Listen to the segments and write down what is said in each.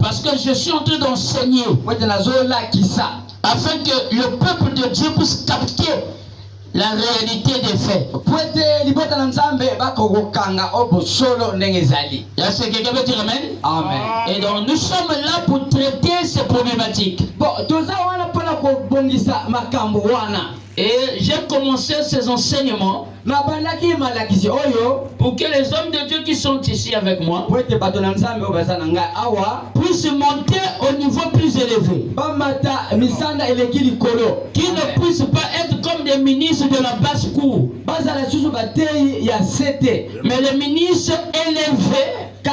Parce que je suis en train d'enseigner afin que le peuple de Dieu puisse capter la réalité des faits. Est-ce que quelqu'un peut dire amen? Amen. Et donc nous sommes là pour traiter ces problématiques. Et j'ai commencé ces enseignements pour que les hommes de Dieu qui sont ici avec moi puissent monter au niveau plus élevé. Qui ne puissent pas être comme des ministres de la basse-cour, mais les ministres élevés. Là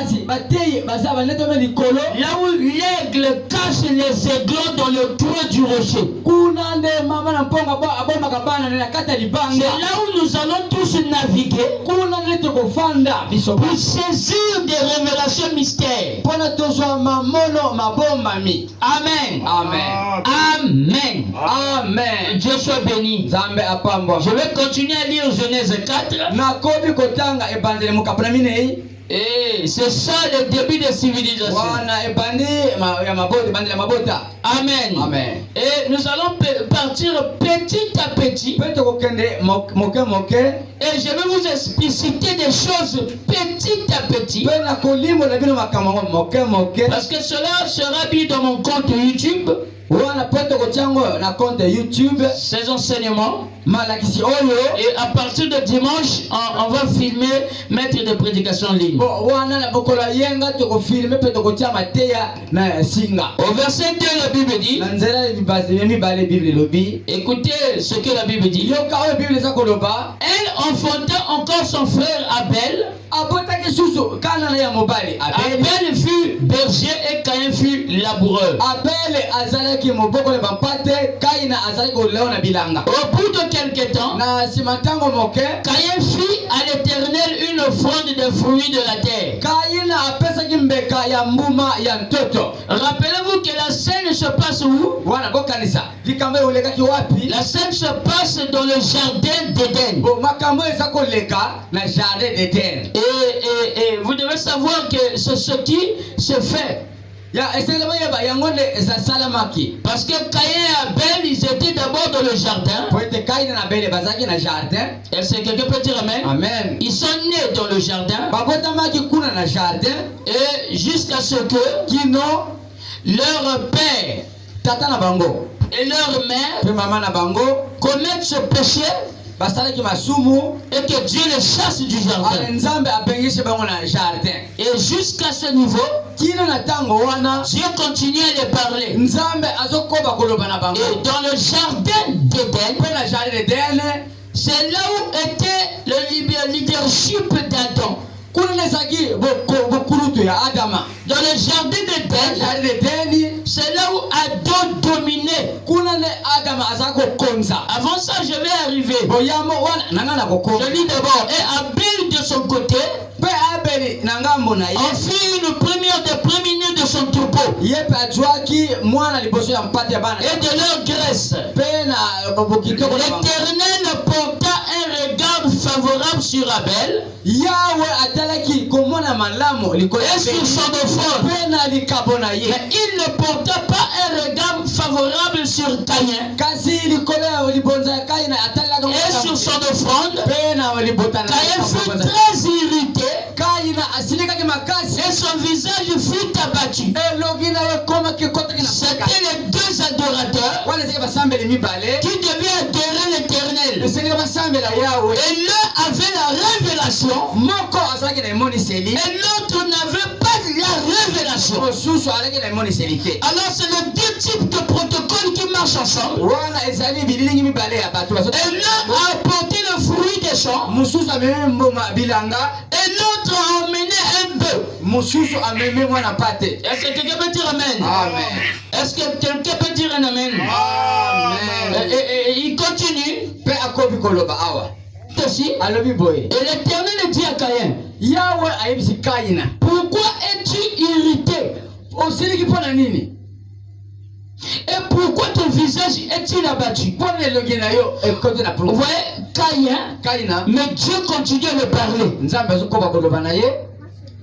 où l'aigle cache les aiglons dans le trou du rocher. C'est là où nous allons tous naviguer pour saisir des révélations mystères. Amen. Amen. Amen. Amen. Dieu soit béni. Je vais continuer à lire Genèse 4. Et c'est ça le début des civilisations. Amen. Amen. Et nous allons partir petit à petit. Et je vais vous expliciter des choses petit à petit. Parce que cela sera mis dans mon compte YouTube. Ces enseignements. Et à partir de dimanche, on va filmer, mettre des prédications en ligne. Au verset 2, la Bible dit, écoutez ce que la Bible dit. Elle enfanta encore son frère Abel. Abel fut berger et Caïn fut laboureur. Au bout de quelque temps, Caïn fit à l'Éternel une offrande des fruits de la terre. Rappelez-vous que la scène se passe où? La scène se passe dans le jardin d'Éden. Et vous devez savoir que c'est ce qui se fait. Parce que Caïn et Abel, ils étaient d'abord dans le jardin. Est-ce que quelqu'un peut dire amen? Amen. Ils sont nés dans le jardin. Et jusqu'à ce que leur père et leur mère commettent ce péché. Et que Dieu les chasse du jardin. Et jusqu'à ce niveau, Dieu continue à les parler. Et dans le jardin d'Éden, c'est là où était le leadership d'Adam. Dans le jardin d'Éden, c'est là où Adam dominait. Avant ça, je vais arriver. Je lis d'abord. Et Abel de son côté, on fit une première des premiers-nés de son troupeau et de leur graisse. L'Éternel porta un regard favorable sur Abel et sur son offrande. Mais il ne porta pas un regard favorable sur Caïn et sur son offrande. Caïn fut très irrité et son visage fut abattu. C'était les deux adorateurs qui devaient adorer l'Éternel. Et l'un avait la révélation et l'autre n'avait pas la révélation. Alors c'est les deux types de protocoles qui marchent ensemble. Et l'un a apporté le fruit des champs et l'autre a emmené un bœuf. Est-ce que quelqu'un peut dire amen? Amen. Est-ce que quelqu'un peut dire un amen? Amen. Et il continue. Et l'Éternel dit à Caïn, pourquoi es-tu irrité? Et pourquoi ton visage est-il abattu? Vous voyez, Caïn, mais Dieu continue à le parler.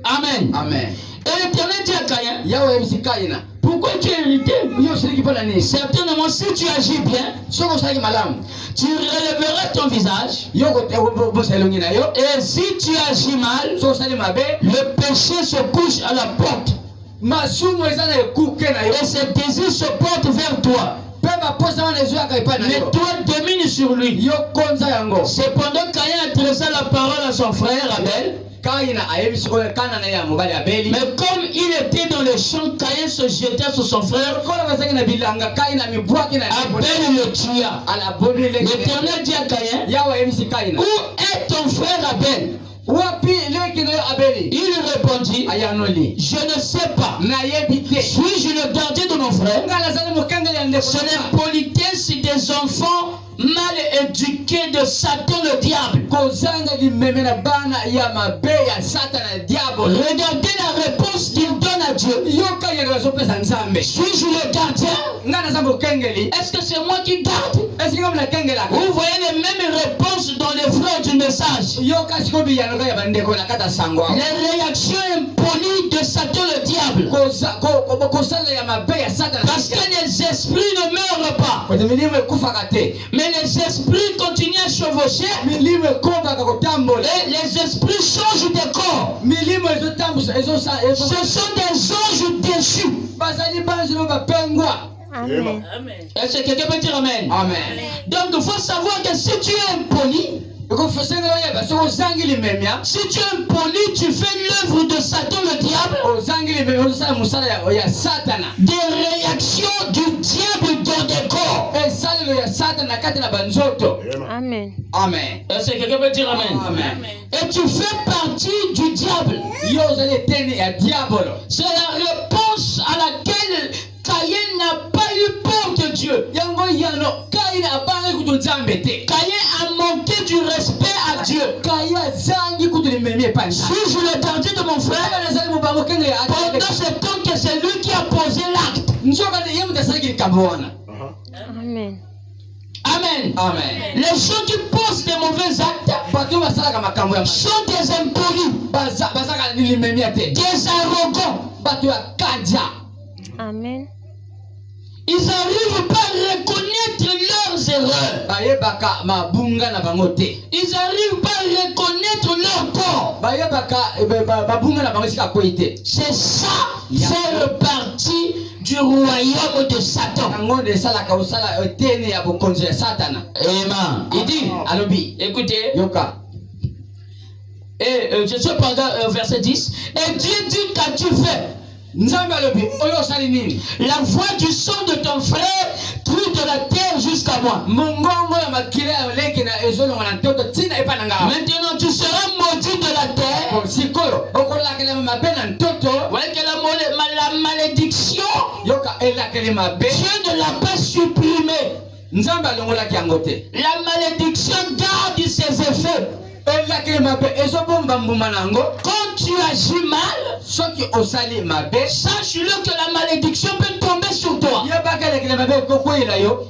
Amen. Amen. Et l'Éternel dit à Caïn, Yawe yebisi Kaina. pourquoi tu es irrité? Yo shiriki pala nini? Certainement, si tu agis bien, Soko shiriki malamu. tu relèveras ton visage. Yo ko bosa elongi na yo. Et si tu agis mal, Soko shiriki mabe. le péché se couche à la porte. Masumu ezana ekuke na yo. Et ses désirs se portent vers toi. Peba posa wana ezo yaka epai na Mais yo. toi domine sur lui. Yo konza yango. Cependant, Caïn adressa la parole à son frère Abel. Kaina ayebisi oyo kana na ya mobali Abeli. Mais comme il était dans le champ, Caïn se jetait sur son frère. Kola bazaki na bilanga Kaina mibwaki na Abel le tua. ala boni le. L'Éternel dit à Caïn, Yawe yebisi Kaina. où est ton frère Abel? Wapi leki na yo Abeli? Il répondit, Ayanoli. je ne sais pas. Na yebite. Suis-je le gardien de mon frère? Ngala zali mukengeli ya ndeko. C'est l'impolitesse des enfants mal éduqués de Satan le diable. Kozanga limeme na bana ya mabe ya Satana diabo. Regardez la réponse qu'il donne à Dieu. Yo kaya bazopesa nzambe. Suis-je le gardien? Ngana zambo kengeli. Est-ce que c'est moi qui garde? Est-ce que mna kengela? Vous voyez les mêmes réponses dans les fleurs du message. Yo kasi ko biyano ya bandeko na kata sango. Les réactions impolies de Satan le diable. Kosala ya mabe ya Satana. Parce que les esprits ne meurent pas. Kwa milimo ekufa kate. Mais les esprits continuent à chevaucher. Milimo ekomba kakotambola. Et les esprits changent de corps. Milimo ezotambusa ezosa. Ce sont des anges déchus. Bazali banjelo bapengwa. Amen. Est-ce que quelqu'un peut dire Amen? Amen. Donc il faut savoir que si tu es impoli, si tu es impoli, tu fais l'œuvre de Satan le diable. Des réactions du diable dans des corps. Amen. Amen. Est-ce que quelqu'un peut dire Amen? Amen. Et tu fais partie du diable. C'est la réponse à laquelle Caïn n'a pas eu peur de Dieu. Caïn a manqué du respect à Dieu. Suis-je le gardien de mon frère? Pendant ce temps que c'est lui qui a posé l'acte. Amen. Amen. Amen. Les gens qui posent des mauvais actes sont des impolis, des arrogants. Amen. Ils n'arrivent pas à reconnaître leurs erreurs. Ils n'arrivent pas à reconnaître leur tort. C'est ça, faire partie du royaume de Satan. Amen. Il dit, écoutez, et je suis pendant verset 10. Et Dieu dit, qu'as-tu fait? La voix du sang de ton frère crie de la terre jusqu'à moi. Maintenant tu seras maudit de la terre. Voyez que la malédiction, Dieu ne l'a pas supprimée. La malédiction garde ses effets. Quand tu agis mal, sache-le que la malédiction peut tomber sur toi.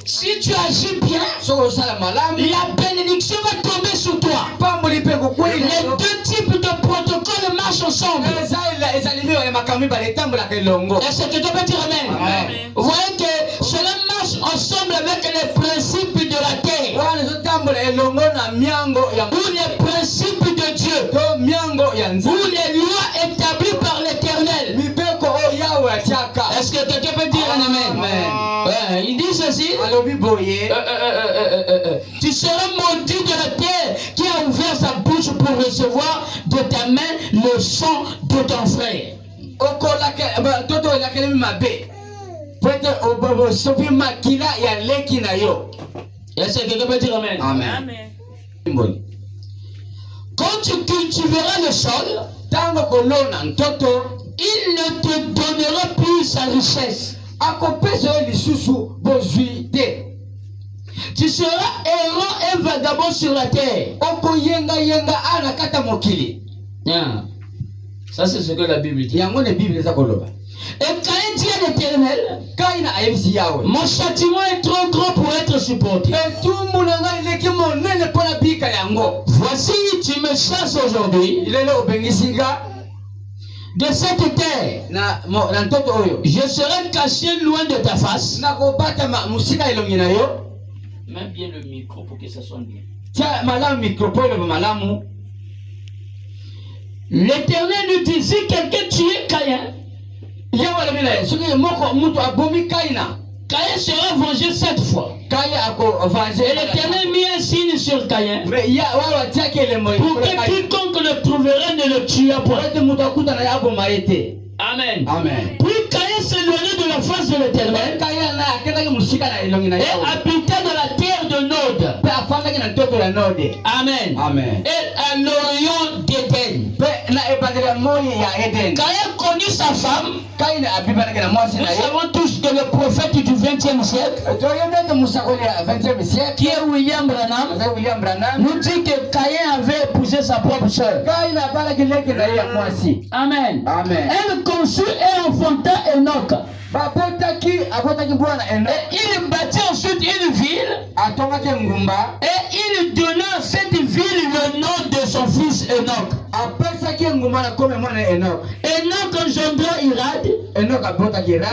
Si tu agis bien, la bénédiction va tomber sur toi. Les deux types de protocoles marchent ensemble. Est-ce que tu peux dire Amen? Vous voyez que cela marche ensemble avec les principes de la terre. Ou les principes de Dieu. Ou les lois établies par l'Éternel. Est-ce que quelqu'un peut dire un Amen? Ouais, il dit ceci. Tu seras maudit de la terre qui a ouvert sa bouche pour recevoir de ta main le sang de ton frère. Est-ce que quelqu'un peut dire Amen? Amen. Quand tu cultiveras le sol, il ne te donnera plus sa richesse. Tu seras errant et vagabond sur la terre. Yeah. Ça c'est ce que la Bible dit. Et Caïn dit à l'Éternel, mon châtiment est trop grand pour être supporté. Voici, tu me chasses aujourd'hui. de cette terre. Je serai caché loin de ta face. Mets bien le micro pour que ça sonne bien. L'Éternel nous dit, si quelqu'un tuait Caïn, Caïn sera vengé 7 fois. Et l'Éternel mit un signe sur Caïn pour que quiconque le trouverait ne le tuât point. Amen. Amen. Puis Caïn s'éloignait de la face de l'Éternel et habitait dans la terre de Nod. Amen. Amen. Et à l'orient d'Éden. Caïn connut sa femme. Nous savons tous que le prophète du 20e siècle, qui est William Branham, nous dit que Caïn avait épousé sa propre soeur. Amen. Amen. Elle conçut et enfanta Enoch. Et il bâtit ensuite une ville. Et il donna à cette ville le nom de son fils Enoch. Enoch engendra Irad.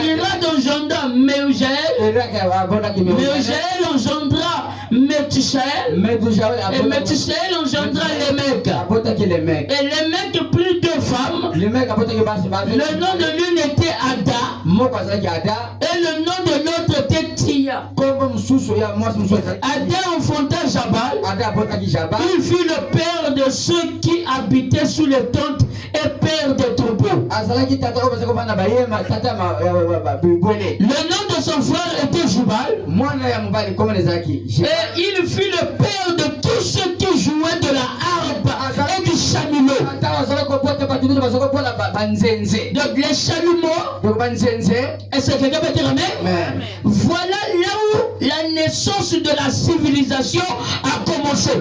Irad engendra Méhujaël. Méhujaël engendra Métusaël. Et Métusaël engendra Lémec. Et Lémec prit 2 femmes. Le nom de l'une était Ada. Et le nom de l'autre était Tia. Ada enfanta Jabal. Il fut le père de ceux qui habitaient sous les tentes et père des troupeaux. Le nom de son frère était Jubal. Et il fut le père de tous ceux qui jouaient de la harpe et du chalumeau. Donc les chalumeaux. Est-ce que quelqu'un peut dire amen? Voilà là où la naissance de la civilisation a commencé.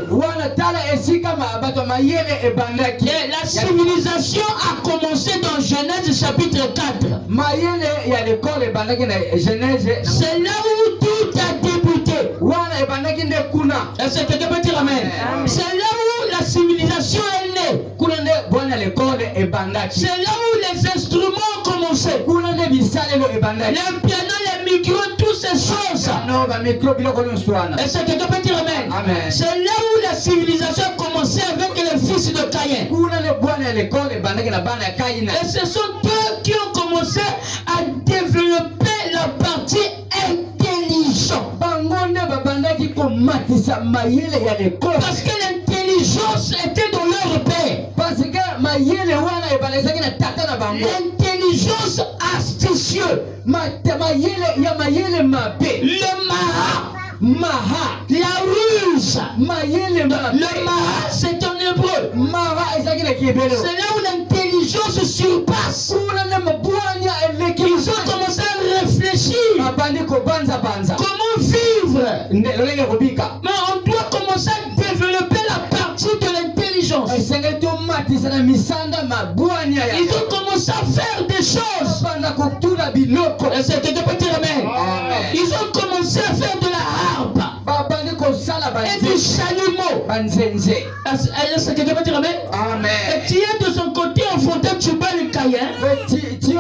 Et la civilisation a commencé dans Genèse chapitre 4. C'est là où tout a débuté. Est-ce que quelqu'un peut dire amen? C'est là où la civilisation est née. C'est là où les instruments ont commencé. Le piano, les micros, toutes ces choses. Est-ce que quelqu'un peut dire amen? C'est là où la civilisation a commencé avec les fils de Caïn. Et ce sont eux qui ont commencé à développer la partie intelligente. Parce que l'intelligence était dans leur père. L'intelligence astucieuse. Le maha. La ruse. Le maha, c'est en hébreu. C'est là où l'intelligence surpasse. Ils ont commencé à réfléchir. Comment vivre? Mais on doit commencer à développer la partie de l'intelligence. Ils ont commencé à faire des choses. Est-ce que tu peux dire amen? Ils ont commencé à faire de la harpe et du chalumeau. Est-ce que tu peux dire amen? Et Tia de son côté enfantait Tubal et Caïn. Il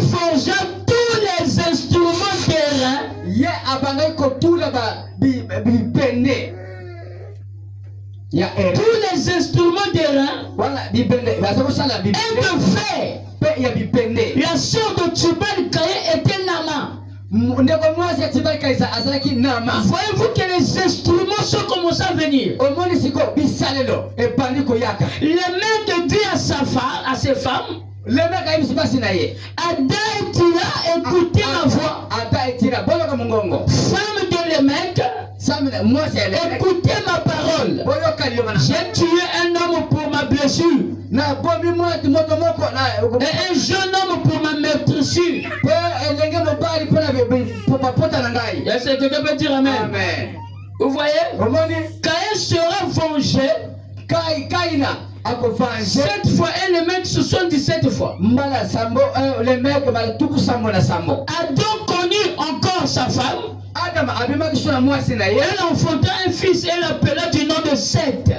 forgea tous les instruments terrain. Tous les instruments terrain et de fer. La sœur de Tubal Caïn était Nama. Voyez-vous que les instruments sont commencés à venir. Le mec dit à ses femmes, Ada et Tira, écoutez ma voix. Femme de Lémec, écoutez ma parole. J'ai tué un homme pour ma blessure et un jeune homme pour ma maîtrisure. Est-ce que quelqu'un peut dire amen? Vous voyez? Caïn sera vengé 7 fois et les mecs 77 fois. Adam connut encore sa femme. Elle enfanta un fils et l'appela du nom de Seth.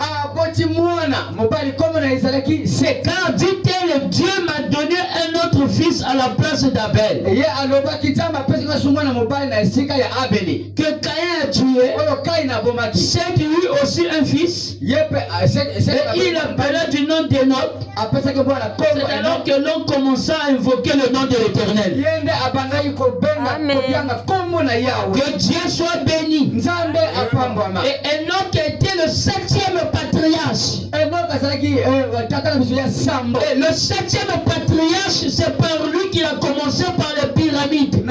Car dit-elle, Dieu m'a donné un autre fils à la place d'Abel, que Caïn a tué. Seth eut aussi un fils, et il l'appela du nom d'Enoch. C'est alors que l'on commença à invoquer le nom de l'Éternel. Que Dieu soit béni. Et Enoch était le 7e patriarche. Et le 7e patriarche, c'est par lui qu'il a commencé par les pyramides.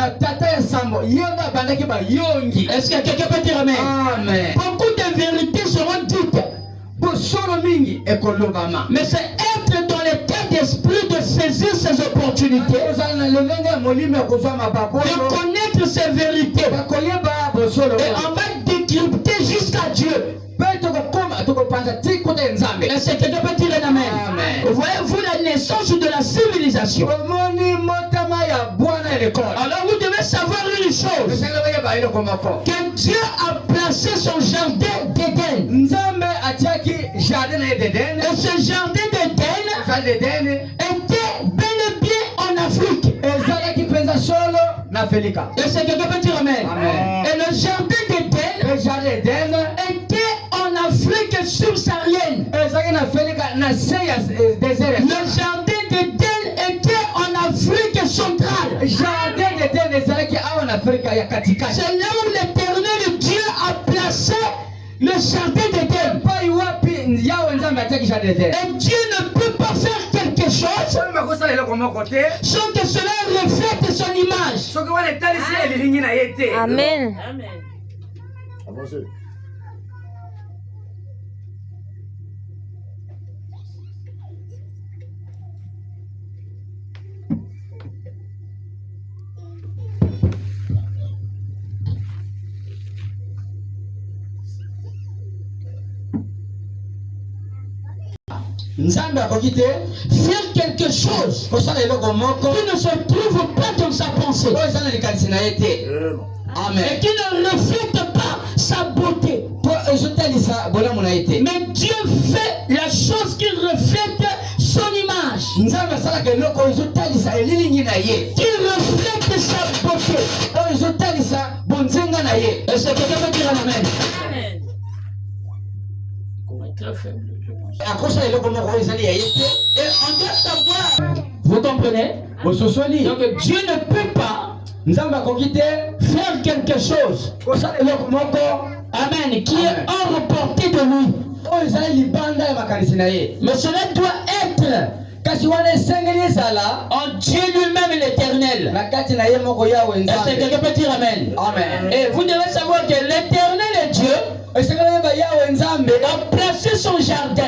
Est-ce que quelqu'un peut dire amen? Beaucoup de vérités seront dites. Mais c'est être dans l'état d'esprit de saisir ces opportunités, de connaître ces vérités. Et on va décrypter jusqu'à Dieu. Et c'est quelqu'un peut dire un amen. Voyez-vous la naissance de la civilisation? Alors vous devez savoir une chose, que Dieu a placé son jardin d'Éden. Et ce jardin d'Éden était bel et bien en Afrique. Et c'est quelqu'un peut dire amen. Et le jardin d'Éden était en Afrique subsaharienne. Le jardin d'Éden était en Afrique centrale. C'est là où l'Éternel Dieu a placé le jardin d'Éden. Et Dieu ne peut pas faire quelque chose sans que cela reflète son image. Amen. Faire quelque chose qui ne se trouve pas dans sa pensée. Amen. Et qui ne reflète pas sa beauté. Mais Dieu fait la chose qui reflète son image, qui reflète sa beauté. Et c'est quelqu'un qui dire amen. Très faible, je pense. Et on doit savoir. Vous comprenez? Donc Dieu ne peut pas faire quelque chose, amen, qui est hors portée de lui. Mais cela doit être en Dieu lui-même l'Éternel. Est-ce que quelqu'un peut dire amen? Amen. Et vous devez savoir que l'Éternel est Dieu. A placé son jardin.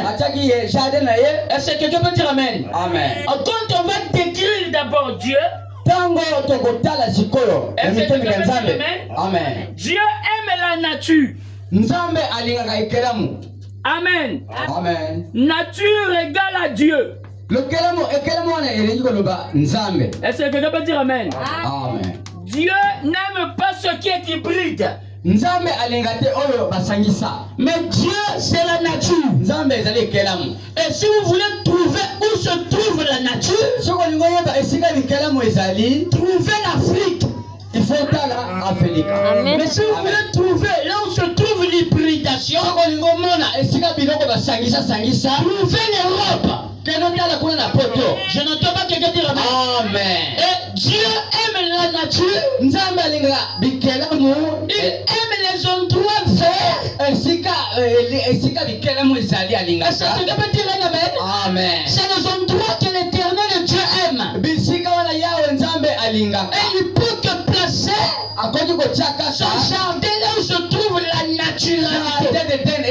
Est-ce que quelqu'un peut dire amen? Amen. Quand on va décrire d'abord Dieu, Amen. Dieu aime la nature. Amen. Amen. Nature égale à Dieu. Est-ce que quelqu'un peut dire amen? Amen. Dieu n'aime pas ce qui est hybride. Mais Dieu, c'est la nature. Et si vous voulez trouver où se trouve la nature, trouvez l'Afrique. Il faut aller à Amen. Mais si vous voulez trouver là où se trouve l'hybridation, trouvez l'Europe. Je n'entends pas quelqu'un dire amen. Amen. Et Dieu aime la nature. Il aime les endroits verts. Est-ce que quelqu'un peut dire amen? Amen. C'est les endroits que l'Éternel Dieu aime. Et il peut que placer son jardin là où se trouve la naturalité. Et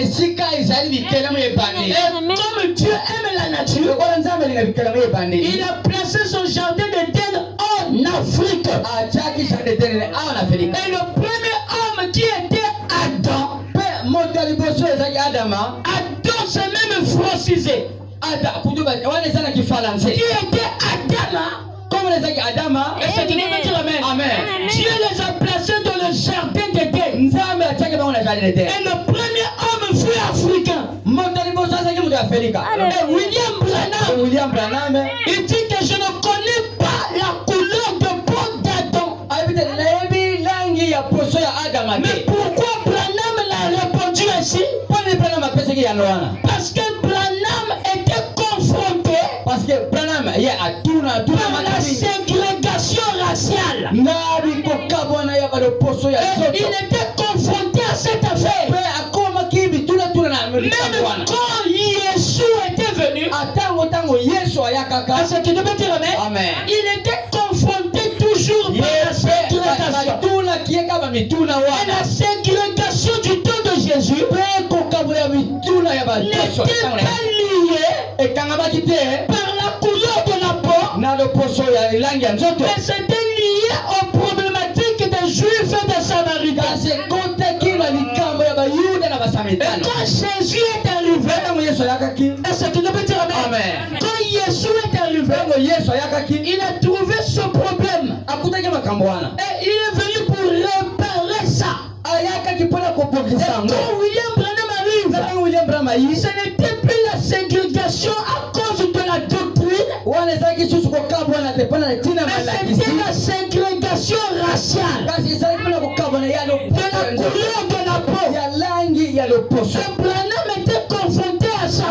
comme Dieu aime la nature, il a placé son jardin d'Éden en Afrique. Et le premier homme qui était Adam, Adam s'est même francisé. Qui était Adama. Et c'est qui veut dire amen. Dieu les a placés dans le jardin d'Éden. nzambe atake bango na jardin de terre. Et le premier homme fut africain. Motali bosa zaki mutu Afrika. Et William Branham, il dit que je ne connais pas la couleur de peau d'Adam. Mais pourquoi Branham l'a répondu ainsi? Parce que Branham était confronté par la ségrégation raciale. Et il était confronté à cette affaire. Même quand Yeshua était venu, est-ce que tu peux dire amen? Il était confronté toujours par la ségrégation. Et la ségrégation du temps de Jésus n'était pas liée par la couleur de la peau, mais c'était lié aux problématiques des Juifs et des Samaritains. Et quand Jésus est arrivé, est-ce que tu peux dire amen? Quand Jésus est arrivé, il a trouvé ce problème. Et il est venu pour réparer ça. Et quand William Branham arrive, ce n'était plus la ségrégation à cause de la doctrine, mais c'était la ségrégation raciale, de la couleur de la peau. Et Branham était confronté à ça.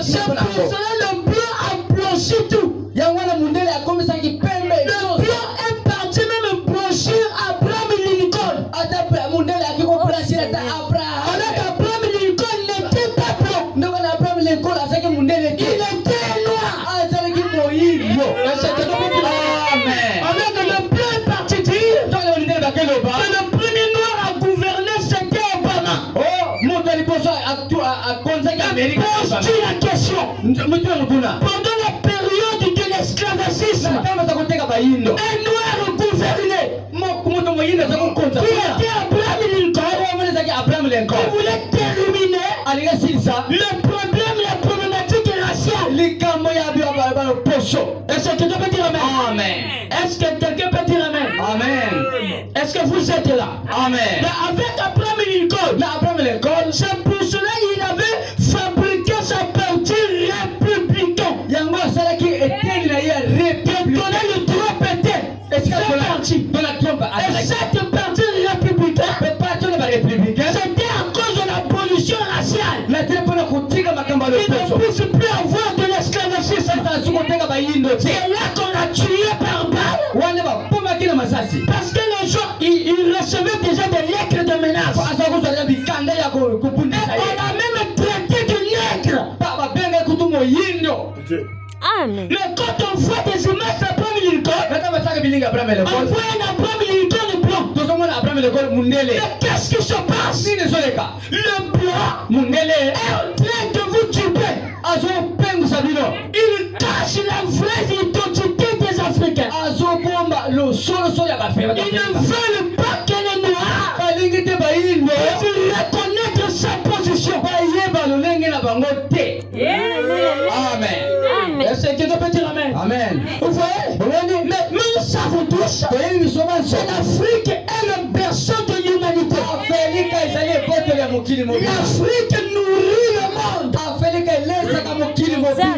C'est pour cela le blanc a blanchi tout. Le blanc est parti même blanchir Abraham Lincoln. Alors qu'Abraham Lincoln n'était pas blanc, il était noir. Alors que le blanc est parti dire que le premier noir à gouverner c'était Obama. Pose-tu la question? Pendant la période de l'esclavagisme, un noir gouverné qui était Abraham Lincoln, il voulait terminer le problème, la problématique raciale. Est-ce que tu peux dire amen? Est-ce que quelqu'un peut dire amen? Est-ce que vous êtes là? Mais avec Abraham Lincoln, c'est pour cela qu'il avait fabriqué sa parti républicain. Il donnait le droit pété. Et cette parti républicain, c'était à cause de l'abolition raciale. Il ne puisse plus avoir de l'esclavagisme. C'est là qu'on a tué par balle. Parce que les gens, ils recevaient déjà des lettres de menace. Et on a même traité de nègre. Amen. Mais quand on voit des images d'Abraham Lincoln, on voit un Abraham Lincoln blanc. Mais qu'est-ce qui se passe? Le blanc est en train de vous tuer. Il cache la vraie identité des Africains. Ils ne veulent pas que les Noirs puissent reconnaître sa position. Amen. Est-ce que tu peux dire amen? Vous voyez? Mais nous savons tous que l'Afrique est le berceau de l'humanité. L'Afrique nourrit le monde.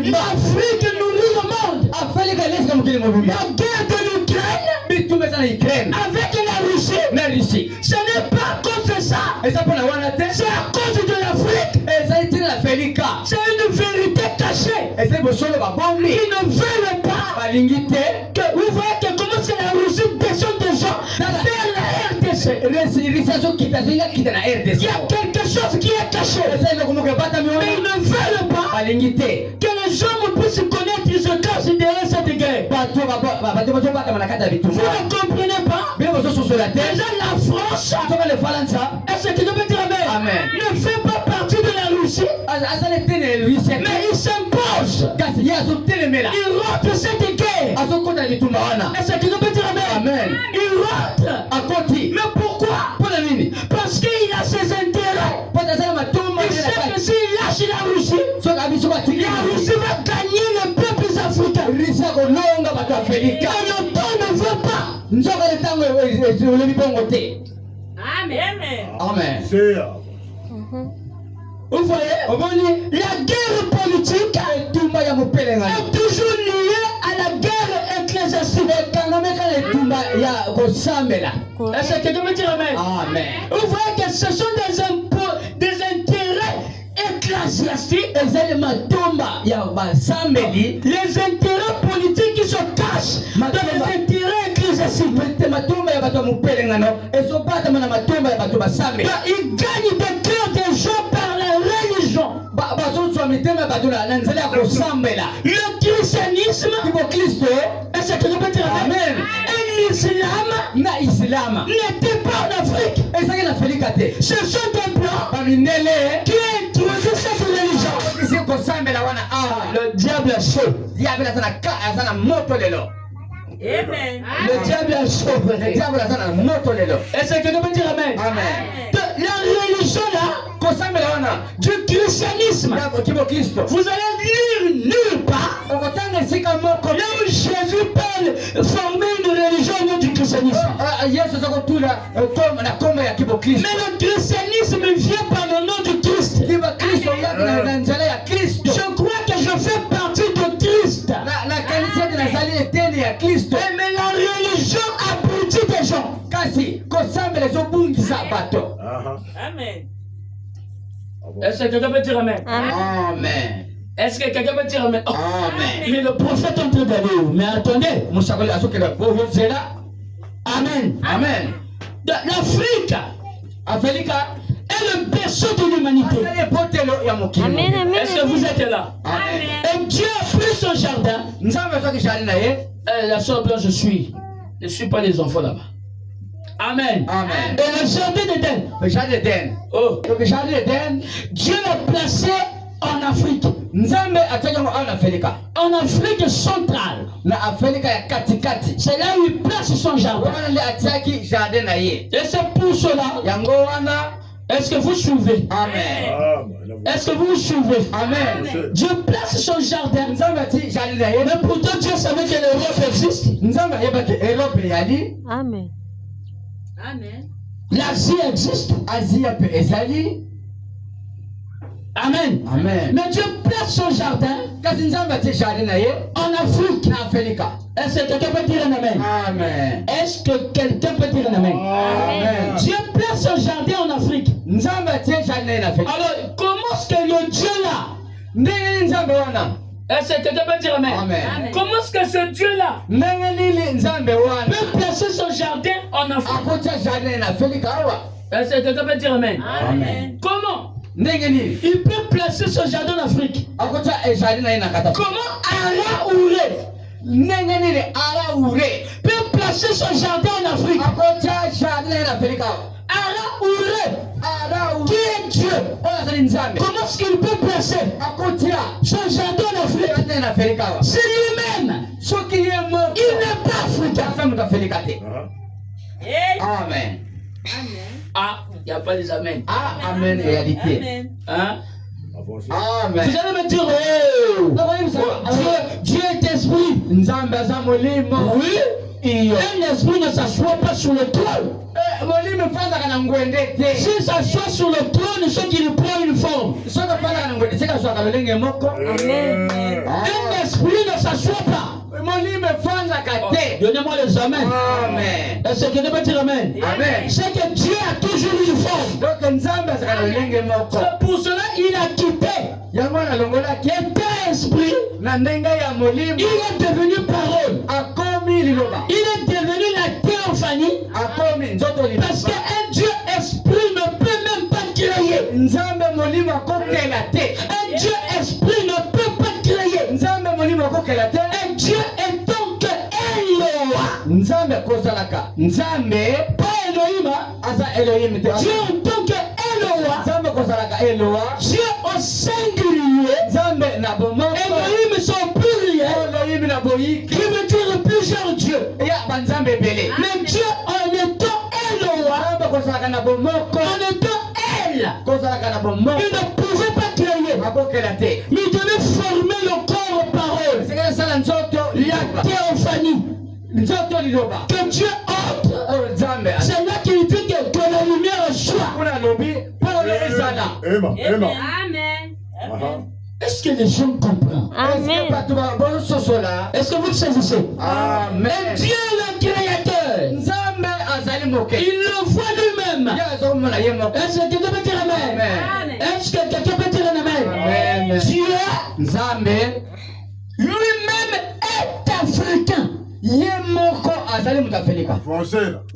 L'Afrique nourrit le monde. La guerre de l'Ukraine avec la Russie, ce n'est pas à cause de ça. C'est à cause de l'Afrique. C'est une vérité cachée. Ils ne veulent pas que vous voyez que comment c'est la Russie descend des gens vers la RDC. Il y a quelque chose qui est caché. Mais ils ne veulent pas que les gens puissent connaître ce cas derrière cette guerre. Vous ne comprenez pas? Déjà la France, est-ce que tu peux dire amen? Ne fait pas partie de la Russie. Mais il s'impose. Il rentre cette guerre. Est-ce que tu peux dire amen? Il rentre. Mais pourquoi? Parce qu'il a ses intérêts. Il sait que s'il lâche la Russie, la Russie va gagner les peuples africains. Et le temps ne veut pas. Amen. Vous voyez, la guerre politique est toujours liée à la guerre ecclésiastique. Est-ce que quelqu'un peut dire amen? Amen. Vous voyez que ce sont des intérêts ecclésiastiques, les intérêts politiques qui se cachent dans les intérêts ecclésiastiques. Ils gagnent des cœurs des gens par la religion. Le christianisme, est-ce que quelqu'un peut dire amen? Et l'islam n'était pas en Afrique. Ce sont des blancs qui ont introduit cette religion. Le diable est chaud. Amen. Le diable est chaud. Est-ce que quelqu'un peut dire amen? Amen. La religion là, du christianisme, vous allez lire nulle part là où Jésus parle former une religion au nom du christianisme. Mais le christianisme vient par le nom du Christ. Je crois que je fais partie de Christ. Mais la religion abrutit des gens. Amen. Est-ce que quelqu'un peut dire amen? Amen. Est-ce que quelqu'un peut dire amen? Oh. Amen. Mais le prophète est en train d'aller où? Mais attendez. Amen. Amen. L'Afrique est le berceau de l'humanité. Amen. Amen. Est-ce que vous êtes là? Amen. Et Dieu a pris son jardin. La soeur blanche, je suis. Ne suis pas les enfants là-bas. Amen. Amen. Et le jardin d'Éden. Oh. Dieu l'a placé en Afrique. En Afrique centrale. C'est là où il place son jardin. Et c'est pour cela. Est-ce que vous suivez? Amen. Est-ce que vous vous suivez? Amen. Dieu place son jardin. Mais pourtant Dieu savait que l'Europe existe. Amen. L'Asie existe. Amen. Amen. Mais Dieu place son jardin en Afrique. Est-ce que quelqu'un peut dire un amen? Amen. Est-ce que quelqu'un peut dire un amen? Amen. Dieu place son jardin en Afrique. Alors, comment est-ce que le Dieu là? Est-ce que quelqu'un peut dire amen? Amen. Comment est-ce que ce Dieu là peut placer son jardin en Afrique? Est-ce que quelqu'un peut dire amen? Amen. Comment? Il peut placer son jardin en Afrique. Comment Araouré peut placer son jardin en Afrique? Araouré, qui est Dieu? Comment est-ce qu'il peut placer son jardin en Afrique? C'est lui-même. Il n'est pas africain. Amen. Ah, il n'y a pas les amens. Ah, amen, réalité. Hein? Amen. Vous allez me dire, oh, Dieu est esprit. Oui. Un esprit ne s'assoit pas sur le trône. S'il s'assoit sur le trône, c'est qu'il prend une forme. Amen. Un esprit ne s'assoit pas. Oh, donnez-moi les amens. Amen. Est-ce que quelqu'un peut dire amen? Amen. C'est que Dieu a toujours une forme. C'est pour cela qu'il a quitté. Il était esprit. Il est devenu parole. Il est devenu la théophanie. Parce qu'un Dieu esprit ne peut même pas créer. Un Dieu esprit ne peut pas créer. Un Dieu est donc Eloah. Pas Elohim. Dieu en tant que Eloah. Dieu au singulier. Elohim c'est au pluriel. Qui veut dire plusieurs dieux. Mais Dieu en étant Eloah, en étant Elle, il ne pouvait pas créer. Mais il devait former le corps aux paroles. La théophanie. Que Dieu entre. C'est là qu'il dit que la lumière kuna lobi pole ezala. Amen. Est-ce que les gens comprennent? Amen. Est-ce que vous le saisissez? Amen. Et Dieu le créateur, il le voit lui-même. Est-ce que quelqu'un peut dire amen? Est-ce que quelqu'un peut dire amen? Dieu lui-même est africain.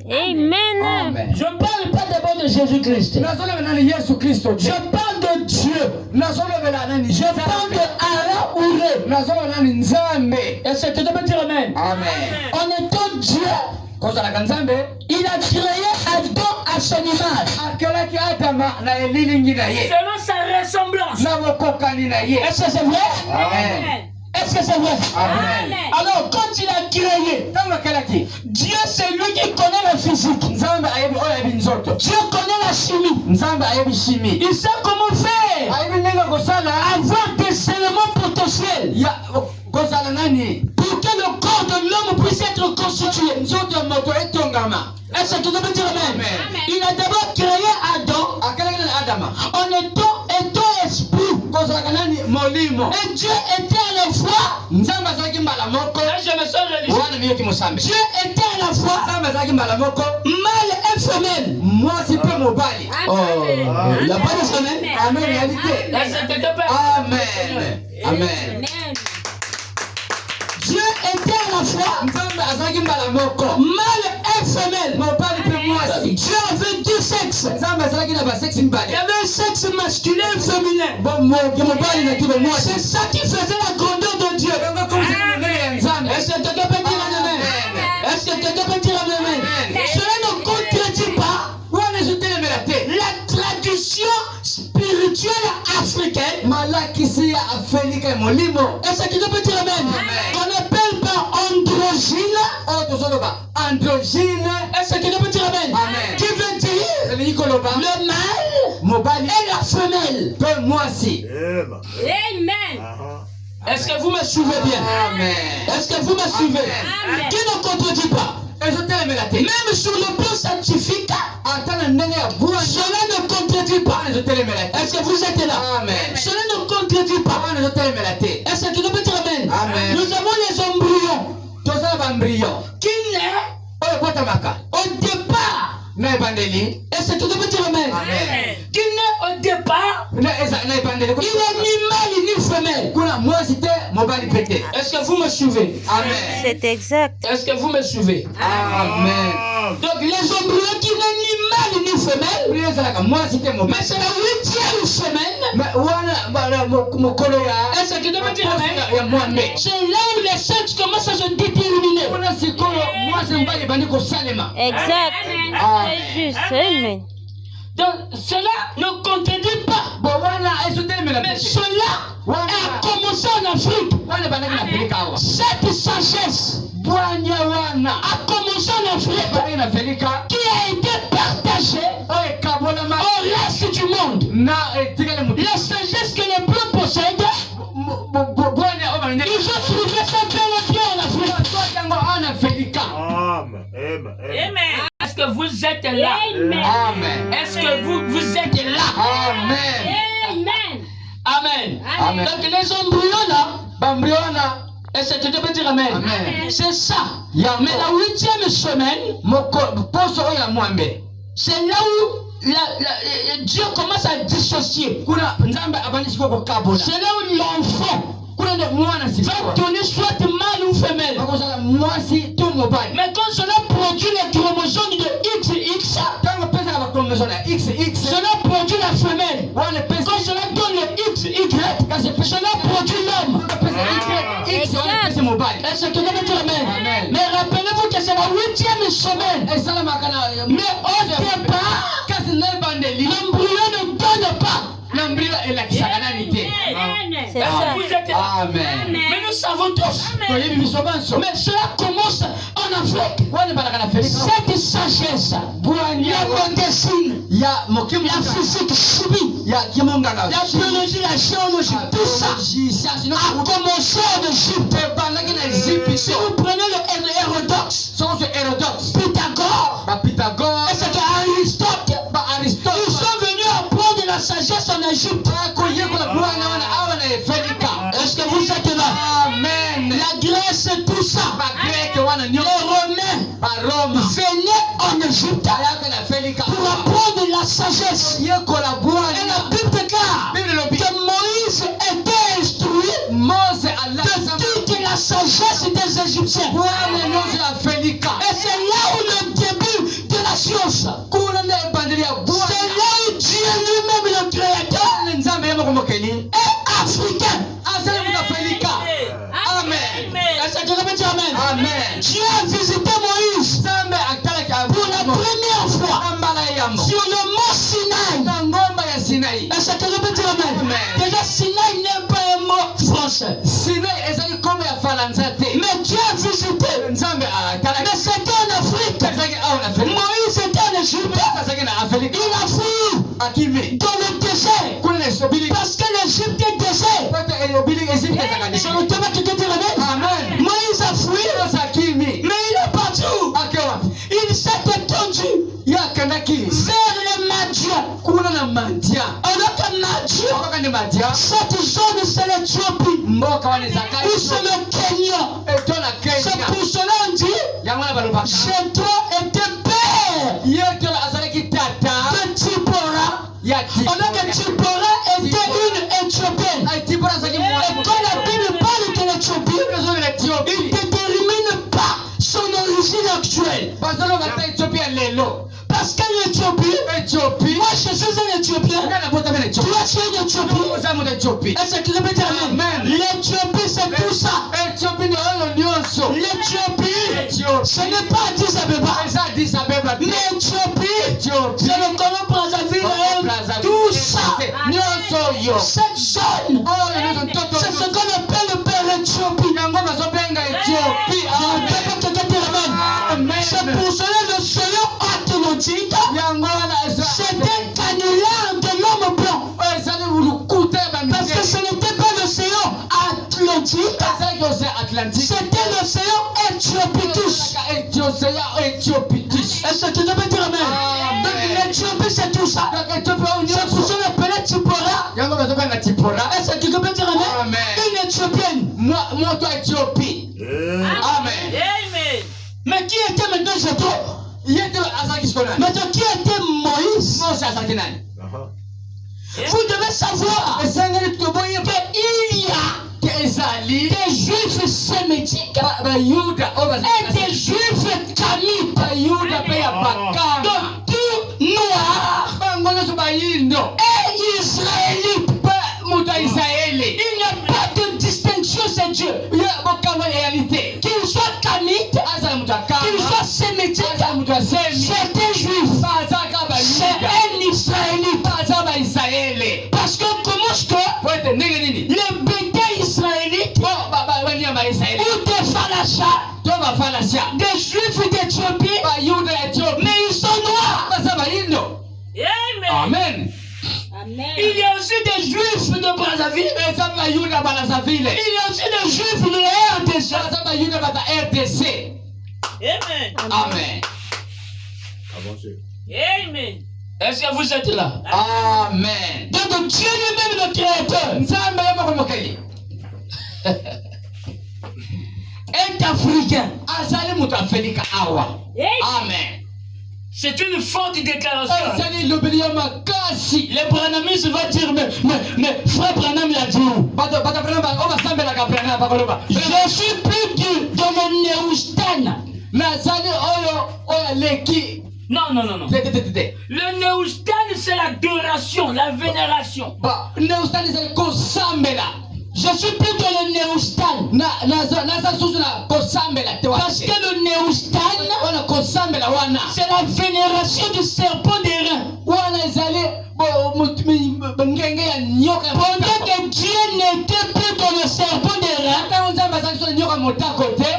Amen. Je ne parle pas d'abord de Jésus-Christ. Je parle de Dieu. Je parle de Allah Ouré. Est-ce que tu peux dire amen? En étant Dieu, il a créé Adam à son image. Selon sa ressemblance. Est-ce que c'est vrai? Amen. Est-ce que c'est vrai? Amen. Alors, quand il a créé, Dieu c'est lui qui connaît la physique. Dieu connaît la chimie. Il sait comment faire. Avoir des éléments potentiels. Pour que le corps de l'homme puisse être constitué. Est-ce que tu peux dire amen? Il a d'abord créé Adam en étant esprit. Et Dieu était à la fois. Dieu était à la fois mâle et femelle. Oh, il n'y a pas de femelle. Amen. Dieu était à la fois mâle et femelle. Dieu avait deux sexes. Il y avait un sexe masculin et féminin. C'est ça qui faisait la grandeur de Dieu. Est-ce que quelqu'un peut dire amen? Est-ce que quelqu'un peut dire amen? Cela ne contredit pas la tradition spirituelle africaine. Est-ce que quelqu'un peut dire amen? On appelle par androgyne. Est-ce que quelqu'un peut dire amen? Qui veut dire le mâle et la femelle. Amen. Est-ce que vous me suivez bien? Est-ce que vous me suivez? Qui ne contredit pas? Même sur le plan scientifique, cela ne contredit pas. Est-ce que vous êtes là? Cela ne contredit pas. Est-ce que tu peux dire amen? Nous avons les embryons qui naissent au départ. Est-ce que tu peux dire amen? Qui naît au départ, il est ni mâle ni femelle. Est-ce que vous me suivez? C'est exact. Est-ce que vous me suivez? Donc les embryons qui naissent ni mâle ni femelle, mais c'est la 8e semaine. Est-ce que tu peux dire amen? C'est là où les sexes commencent à se déterminer. Exact. C'est juste. Amen. Donc cela ne contredit pas. Mais cela a commencé en Afrique. Cette sagesse a commencé en Afrique, qui a été partagée au reste du monde. La sagesse que les Blancs possèdent, ils ont trouvé ça bel et bien en Afrique. Amen. Est-ce que vous êtes là? Est-ce que vous êtes là? Amen. Donc les embryons là, est-ce que tu peux dire amen? C'est ça. Mais la 8e semaine, c'est là où Dieu commence à dissocier. C'est là où l'enfant va donner soit mâle ou femelle. Mais quand cela produit les chromosomes de XX, cela produit la femelle. Quand cela donne le XY, cela produit l'homme. Est-ce que tu veux dire amen? Mais rappelez-vous que c'est la 8e semaine. Mais au départ, l'embryon ne donne pas. C'est ça. Amen. Mais nous savons tous. Mais cela commence en Afrique. Cette sagesse, la médecine, la physique, chimie, la biologie, la géologie, tout ça a commencé en Égypte. Si vous prenez le Hérodote, Pythagore, est-ce que Aristote, Grèce, tout ça. Les Romains venaient en Égypte pour apprendre la sagesse. Et la Bible déclare que Moïse était instruit de toute la sagesse des Égyptiens. Et c'est là où le début de la science. C'est là où Dieu lui-même, le Créateur, est africain. Amen. Est-ce que je peux dire amen? Amen. Dieu a visité Moïse pour la première fois sur le mont Sinaï. Est-ce que je peux dire amen? Déjà, Sinaï n'est pas un mot français. Mais Dieu a visité. Mais c'était en Afrique. Moïse était en Égypte. Il a fui dans le désert. Parce que l'Égypte est désert. C'est le thème qui te dit amen. Moïse a fui. Mais il est partout. Il s'est étendu vers les Madians. Alors que Madian, cette zone c'est l'Éthiopie. Ou c'est le Kenya. C'est pour cela on dit Jéthro était père de Tsipora. Alors que Tsipora était une Éthiopienne. Et quand la Bible parle de l'Éthiopie, il ne détermine pas son origine actuelle. Parce que l'Éthiopie, moi je suis un Éthiopien, toi tu es une Éthiopie. Est-ce que je peux dire amen? L'Éthiopie c'est tout ça. L'Éthiopie, ce n'est pas Addis Abeba. L'Éthiopie, c'est le Congo Brazzaville, tout ça. Cette zone, c'est ce qu'on appelle le père Éthiopie. C'est pour cela le sillon atlantique, c'était un canular de l'homme blanc. Parce que ce n'était pas le sillon atlantique, c'était le sillon éthiopicus. Est-ce que tu peux dire amen? Donc l'Éthiopie c'est tout ça. C'est pour ça qu'on appelait Tsipora. Est-ce que tu peux dire amen? Une Éthiopienne. Moi toi Éthiopie. Amen. Mais qui était maintenant Jéthro? Maintenant qui était Moïse? Vous devez savoir qu'il y a des juifs sémitiques et des juifs kamites. Donc tout noir et israélite. Il n'y a pas de distinction, c'est Dieu. Qu'il soit kamite, qu'il soit sémitique, c'est un juif, c'est un israélite. Parce que comment est-ce que les bétails israélites ou des falachas, des juifs d'Éthiopie, mais ils sont noirs. Amen. Il y a aussi des juifs de Brazzaville. Il y a aussi des juifs de RDC. Amen. Amen. Amen. Est-ce que vous êtes là? Amen. Donc Dieu lui-même le Créateur est africain. Amen. C'est une forte déclaration. Les Branhamistes vont dire, mais frère Branham l'a dit où? Je suis plus de le Néoustan. Non. Le Néoustan, c'est l'adoration, la vénération. Je suis plus dans le Néoustan. Parce que le Néoustan, c'est la vénération du serpent d'airain. Pendant que Dieu n'était plus dans le serpent d'airain,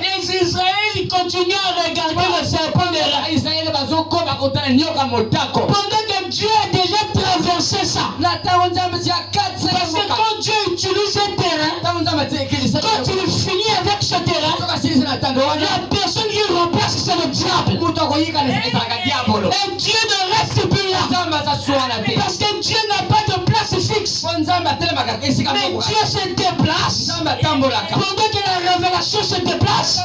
les Israélites continuaient à regarder le serpent d'airain. Pendant que Dieu a déjà traversé ça. Parce que quand Dieu utilise un terrain, quand il finit avec ce terrain, la personne qui remplace c'est le diable. Et Dieu ne reste plus là. Parce que Dieu n'a pas de place fixe. Dieu Mais Dieu se déplace. Pendant que la révélation se déplace,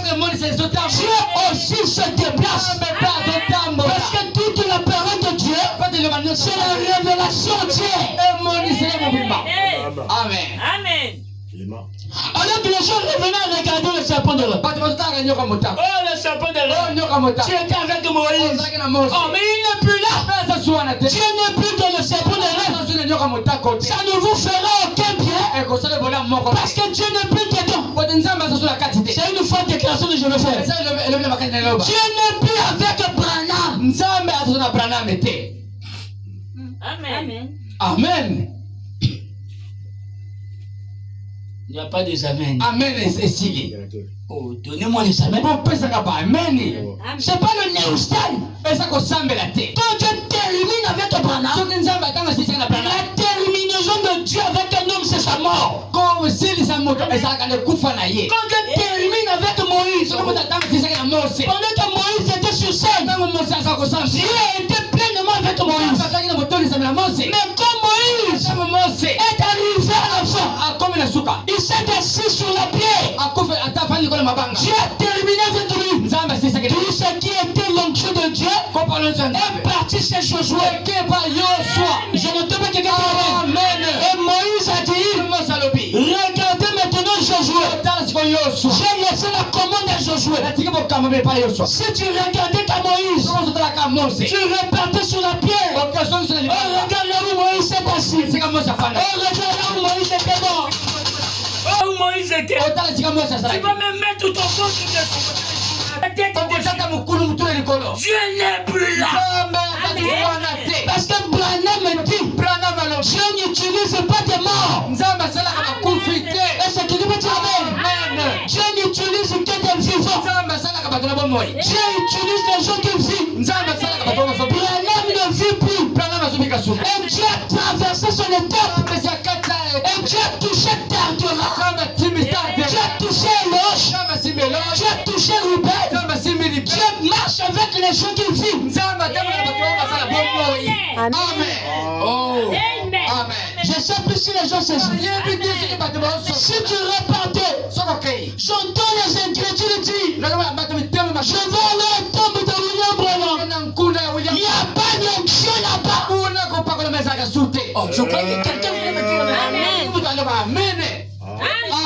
Dieu aussi se déplace. Parce que toute la parole de Dieu, c'est la révélation entière. Amen. Amen. Alors que les gens revenaient à regarder le serpent de l'eau. Oh, le serpent de l'eau. Tu étais avec Moïse. Oh, mais il n'est plus là. Dieu n'est plus dans le serpent de l'eau. Ça ne vous fera aucun bien. Parce que Dieu n'est plus dedans. C'est une fois de déclaration que je veux faire. Dieu n'est plus avec Branham. Amen. Amen. Il n'y a pas des amens. Amen est ici. Oh, donnez-moi les amens. C'est pas le néostan. Quand Dieu termine avec Branham, la terminaison de Dieu avec un homme, c'est sa mort. Quand Dieu termine avec Moïse, pendant que Moïse était sur scène, Dieu était pleinement avec Moïse. Mais quand Moïse est arrivé à la fin, il s'est assis sur la pierre. Dieu a terminé avec lui. Tout ce qui était l'onction de Dieu est parti chez Josué. Je ne te pas quelqu'un. Et Moïse a dit, regardez maintenant Josué. J'ai laissé la commande à Josué. Si tu regardais qu'à Moïse, tu repartais sur la pierre. Oh, regarde là où Moïse s'est assis. Oh, regarde là où Moïse était mort. Oh, Moïse était. Tu vas me mettre ton ventre dessus. Dieu n'est plus là. Parce que Branham dit, Dieu n'utilise pas des morts. Est-ce que tu peux dire amen? Dieu n'utilise que des vivants. Dieu utilise les gens qui vivent. Branham ne vit plus. Et Dieu a traversé son étape. Et Dieu a touché Tardera. Dieu a touché Eloche. Dieu a touché Ruben. Dieu marche avec les gens qui vivent. Amen. Oh. Amen. Je sais plus si les gens saisissent. Si tu repartais, j'entends les ingrédients dire, je vais aller au tombe de William Branham. Il n'y a pas d'onction là-bas. Oh, je crois que quelqu'un voulait me dire Amen.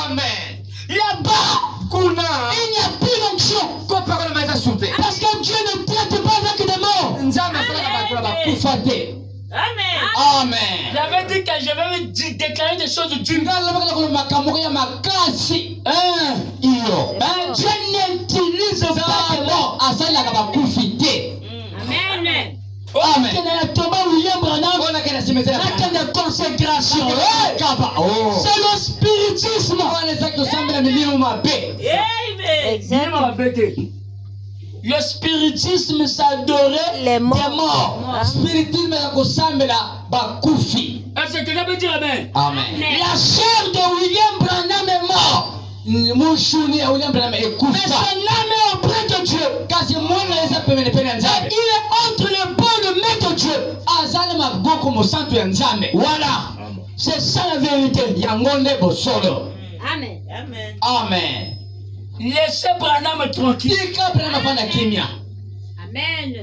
Amen. Là-bas, il n'y a plus d'onction. Parce que Dieu ne traite pas avec des morts. Amen. Amen. J'avais dit que je vais déclarer des choses du Dieu n'utilise pas des morts. Amen. Amen. William Branham, la consécration. C'est le spiritisme. Exact. Le spiritisme, s'adorait Les morts. des morts. Spiritisme ya kosambela bakufi. Est-ce que tu peux dire amen? Amen. La chair de William Branham est mort. Mushuni ya William Branham Mais ekufa. son âme est auprès de Dieu. Kasi mwana eza pembeni pene ya Nzambe. Il est entre les bons de main de Dieu. Azali maboko mosantu ya Nzambe. Voilà. C'est ça la vérité. Yango nde bosolo. Amen. Amen. Amen. Laissez Branham tranquille. Tika Branham afanya kimya. Amen.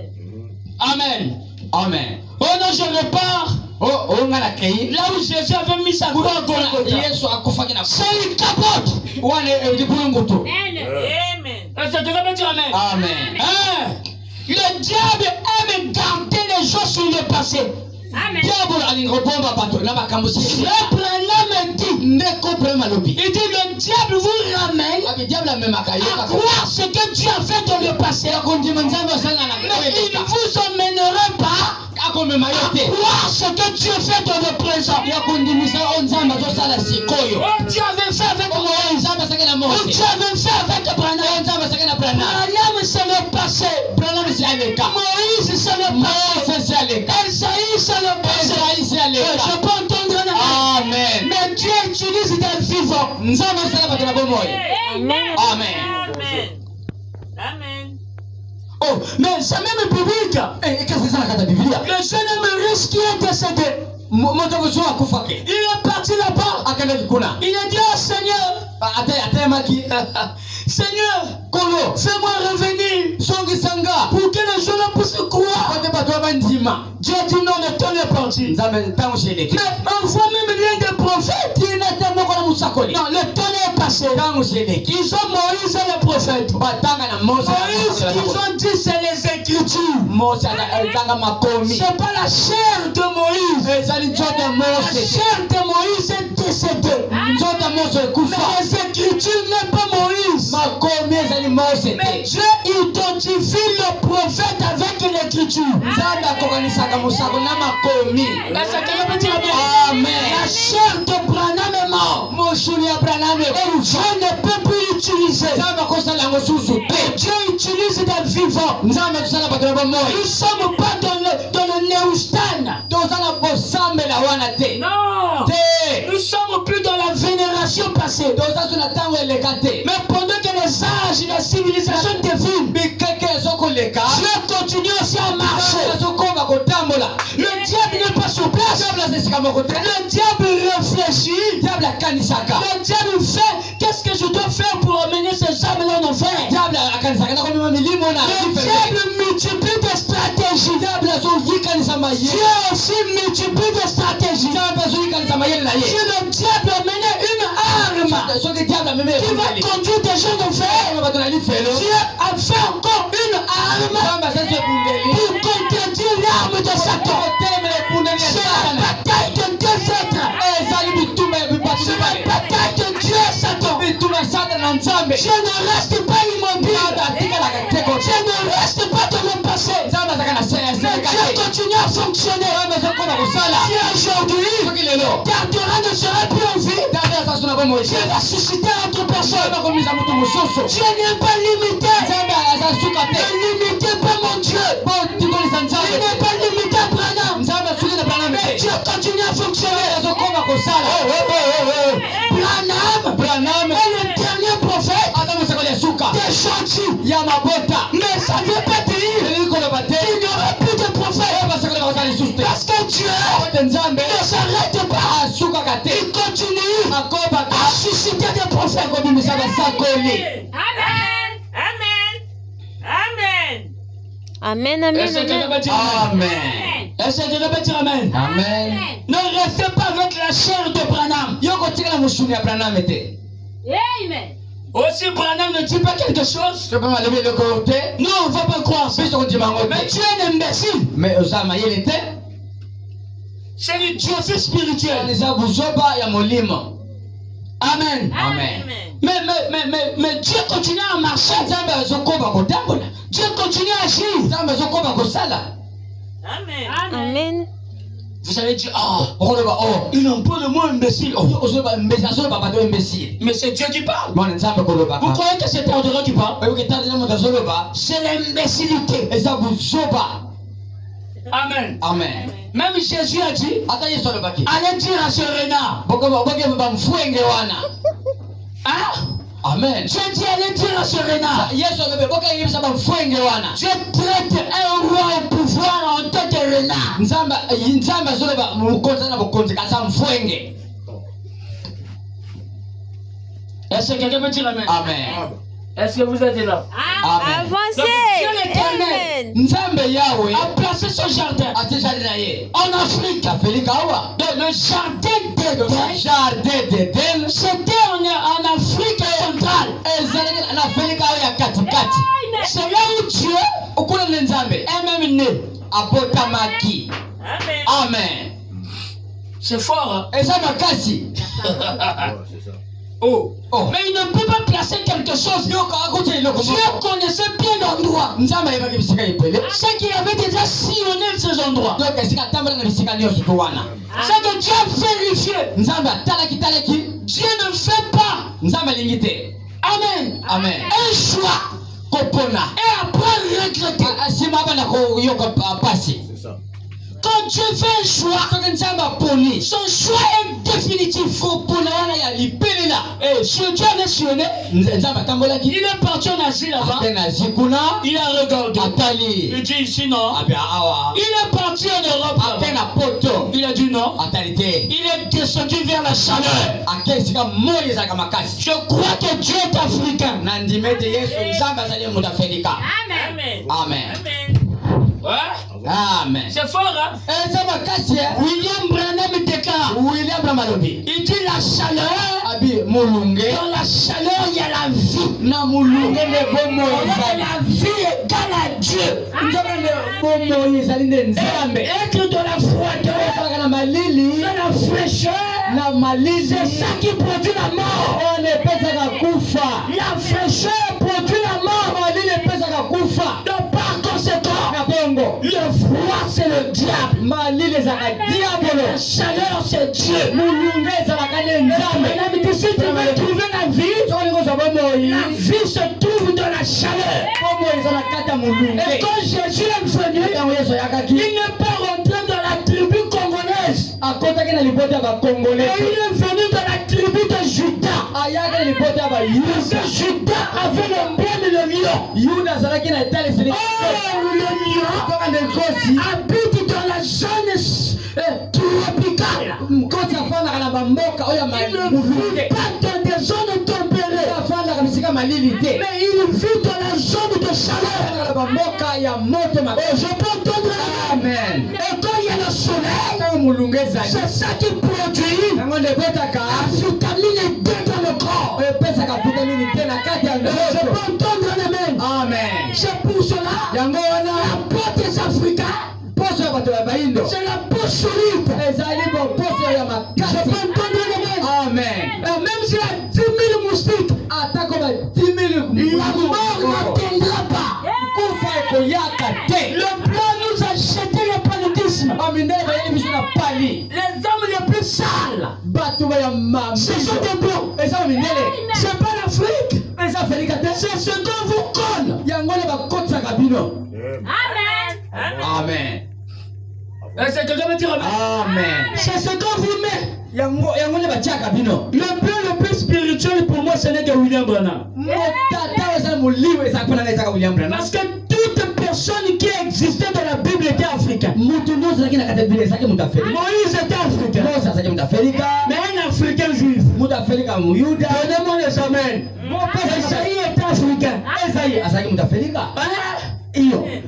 Amen. Amen. Oh non, je repars. Oh ngala kei. Là où Jésus avait mis sa croix à Golgotha. Yesu akufaki na. C'est une capote. Wane dibulungutu. Amen. Est-ce que tu peux dire amen? Amen. Hein? Le diable aime garder les gens sur le passé. Amen. Diable alingobomba bato na makambo sisi. Le Branham dit, Ndeko Branham alobi. il dit le diable vous ramène Abi diable amemaka à yoka. croire ce que Dieu a fait dans le passé. Akondima Nzambe osala na Mais il ne vous emmènera pas akomema yo à te. croire ce que Dieu fait dans le présent. Yakondimisa o Nzambe azosala sikoyo. Oh, Dieu avait fait avec Moïse. Nzambe asaki na Oh, Mose. Dieu avait fait avec Branham. Nzambe asaki na Branham. Branham, c'est le passé. Branham si aleka. Moïse, c'est le passé. Mose si aleka. Esaïe, c'est le passé. Esaïe si aleka. Je peux entendre la Amen. mais Dieu utilise des vivants. Nzambe asala bato na bomoi. Amen. Amen. Amen. Amen. Oh, mais c'est même biblique. Qu'est-ce que ça na kata Biblia? Le jeune homme riche qui est décédé. Il est parti là-bas. Il a dit au Seigneur, Seigneur, fais-moi revenir pour que les gens ne puissent croire. Dieu dit non, le temps est parti. Mais envoie même l'un des prophètes. Non, le temps est passé. Ils ont Moïse et les prophètes. Moïse, ils ont dit c'est les Écritures. C'est pas la chair de Moïse. La chair de Moïse est décédée. Mais les Écritures n'est pas Moïse. Mais Dieu identifie le prophète avec l'écriture. Amen. La chair de Branham est morte. Et Dieu ne peut plus l'utiliser. Et Dieu utilise des vivants. Nous ne sommes pas dans le Néoustan. Non. Nous sommes plus dans la vénération passée. Mais pendant que les âges et la civilisation défilent, Dieu continue aussi à marcher. Le diable n'est pas sur place. Le diable réfléchit. Le diable fait qu'est-ce que je dois faire pour amener ces âmes-là en enfer. Le diable multiplie des stratégies. Dieu aussi multiplie des stratégies. Si le diable amenait une arme qui va conduire des gens d'enfer, Dieu a fait encore une arme pour contredire l'arme de Satan. C'est la bataille de deux êtres. C'est la bataille de Dieu et Satan. Je ne reste pas immobile. Je ne reste pas dans le passé. Mais Dieu continue à fonctionner. Si aujourd'hui, Gardera ne sera plus en vie, Dieu va susciter notre personne. Dieu n'est pas limité. Ne limitez pas mon Dieu. Il n'est pas limité à Branham. Mais Dieu continue à fonctionner. Branham est le dernier prophète des gentils. Mais ça ne veut pas dire qu'il n'y aura plus de prophètes. Parce que Dieu ne s'arrête pas. Il continue à susciter des prophètes. Amen. Amen. Amen, amen, Est-ce que quelqu'un peut dire Amen. Est-ce que quelqu'un peut dire Amen? Amen. Ne restez pas avec la chair de Branham. Amen. Aussi Branham ne dit pas quelque chose. Non, on ne va pas croire ça. Mais tu es un imbécile. C'est une diocèse spirituelle. Amen. Amen. Mais Dieu continue à marcher. Dieu continue à agir. Amen. amen. Vous allez dire, il en peut le mot imbécile. Mais c'est Dieu qui parle. Vous croyez que c'est Théodore qui parle? C'est l'imbécilité. Amen. Amen. Même Jésus a dit, allez dire à ce renard. Hein? Amen. Dieu dit, allez dire à ce renard. Dieu traite un roi au pouvoir en tant que renard. Est-ce que quelqu'un peut dire Amen? Amen. Est-ce que vous êtes là? Amen. Avancez. Dieu l'Éternel Amen. a placé son jardin en Afrique. Dans le jardin d'Éden. C'était en Afrique centrale. C'est là où Dieu est même né. Amen. C'est fort, hein? Oh. Mais il ne peut pas placer quelque chose. Dieu connaissait bien l'endroit. C'est qu'il avait déjà sillonné ces endroits. C'est que Dieu a vérifié. Dieu ne fait pas. Amen. Amen. Un choix. Et après regretter. C'est ça. Quand quand Dieu fait un choix, son choix est définitif. Et si Dieu avait sionné, il est parti en Asie là-bas. Il a regardé. Il dit ici non. Il est parti en Europe là-bas. Il a dit non. Il est descendu vers la chaleur. Je crois que Dieu est africain. Amen. Amen. Ouais. Amen. C'est fort, hein? William Branham déclare. Il dit la chaleur. Dans la chaleur, il y a la vie. La vie égale à Dieu. Être de la froideur, de la fraîcheur, c'est ça qui produit la mort. La fraîcheur produit la mort. Donc par conséquent, le froid c'est le diable. La chaleur c'est Dieu. Mesdames, si tu veux trouver la vie se trouve dans la chaleur. Et quand Jésus est venu, il n'est pas rentré dans la tribu congolaise. Et il est venu dans la tribu de Juda. Parce que Juda avait le même le lion. Le lion habite dans la zone tropicale. Il ne vit pas dans des zones tempérées. Mais il vit dans la zone de chaleur. Je peux entendre Amen. Et quand il y a le soleil, c'est ça qui produit la vitamine D dans le corps. Je peux entendre Amen. C'est pour cela la peau des Africains, c'est la peau solide. Je peux entendre Amen. Même s'il y a 10 000 moustiques, la mort n'atteindra pas. Le blanc nous a jeté le paludisme. Les hommes les plus sales, ce sont des blancs. C'est pas l'Afrique. C'est ce qu'on vous colle. Amen. C'est quelqu'un me dire Amen. C'est ce qu'on vous met. Le bien le plus spirituel pour moi, ce n'est que William Branham. Parce que toute personne qui existait dans la Bible était africain. Moïse était africain. Mais un africain juif. Donnez-moi les amens. Esaïe était africain.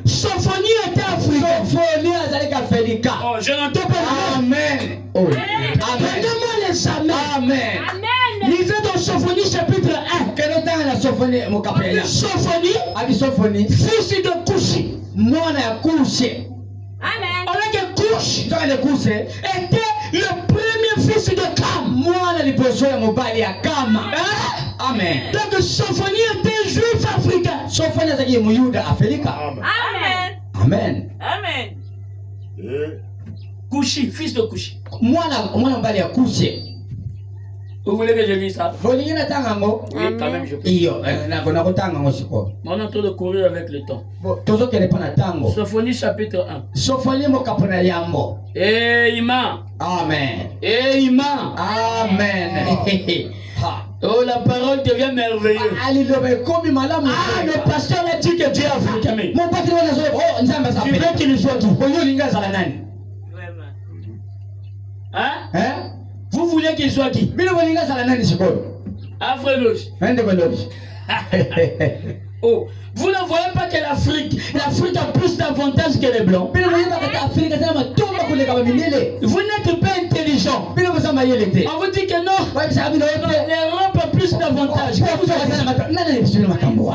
Sophonie était africain. Oh, je n'entends pas. Amen. Donnez-moi les amens. Lisez dans Sophonie chapitre 1. Sophonie, fils de Couchi. Alors que Couchi était le premier fils de Cam. Amen. Donc Sophonie était juif africain. Amen. Couchi, fils de Couchi. Vous voulez que je lise ça? Oui, quand même je peux. On est en train de courir avec le temps. Sophonie chapitre 1. Eh Ima. Amen. Oh, la parole devient merveilleuse. Le pasteur a dit que Dieu a africain. Tu veux qu'il soit tout. Hein? Vous voulez qu'il soit qui? Afro-Loge. Oh, vous ne voyez pas que l'Afrique a plus d'avantages que les Blancs. Vous n'êtes pas intelligent. On vous dit que non, l'Europe a plus d'avantages.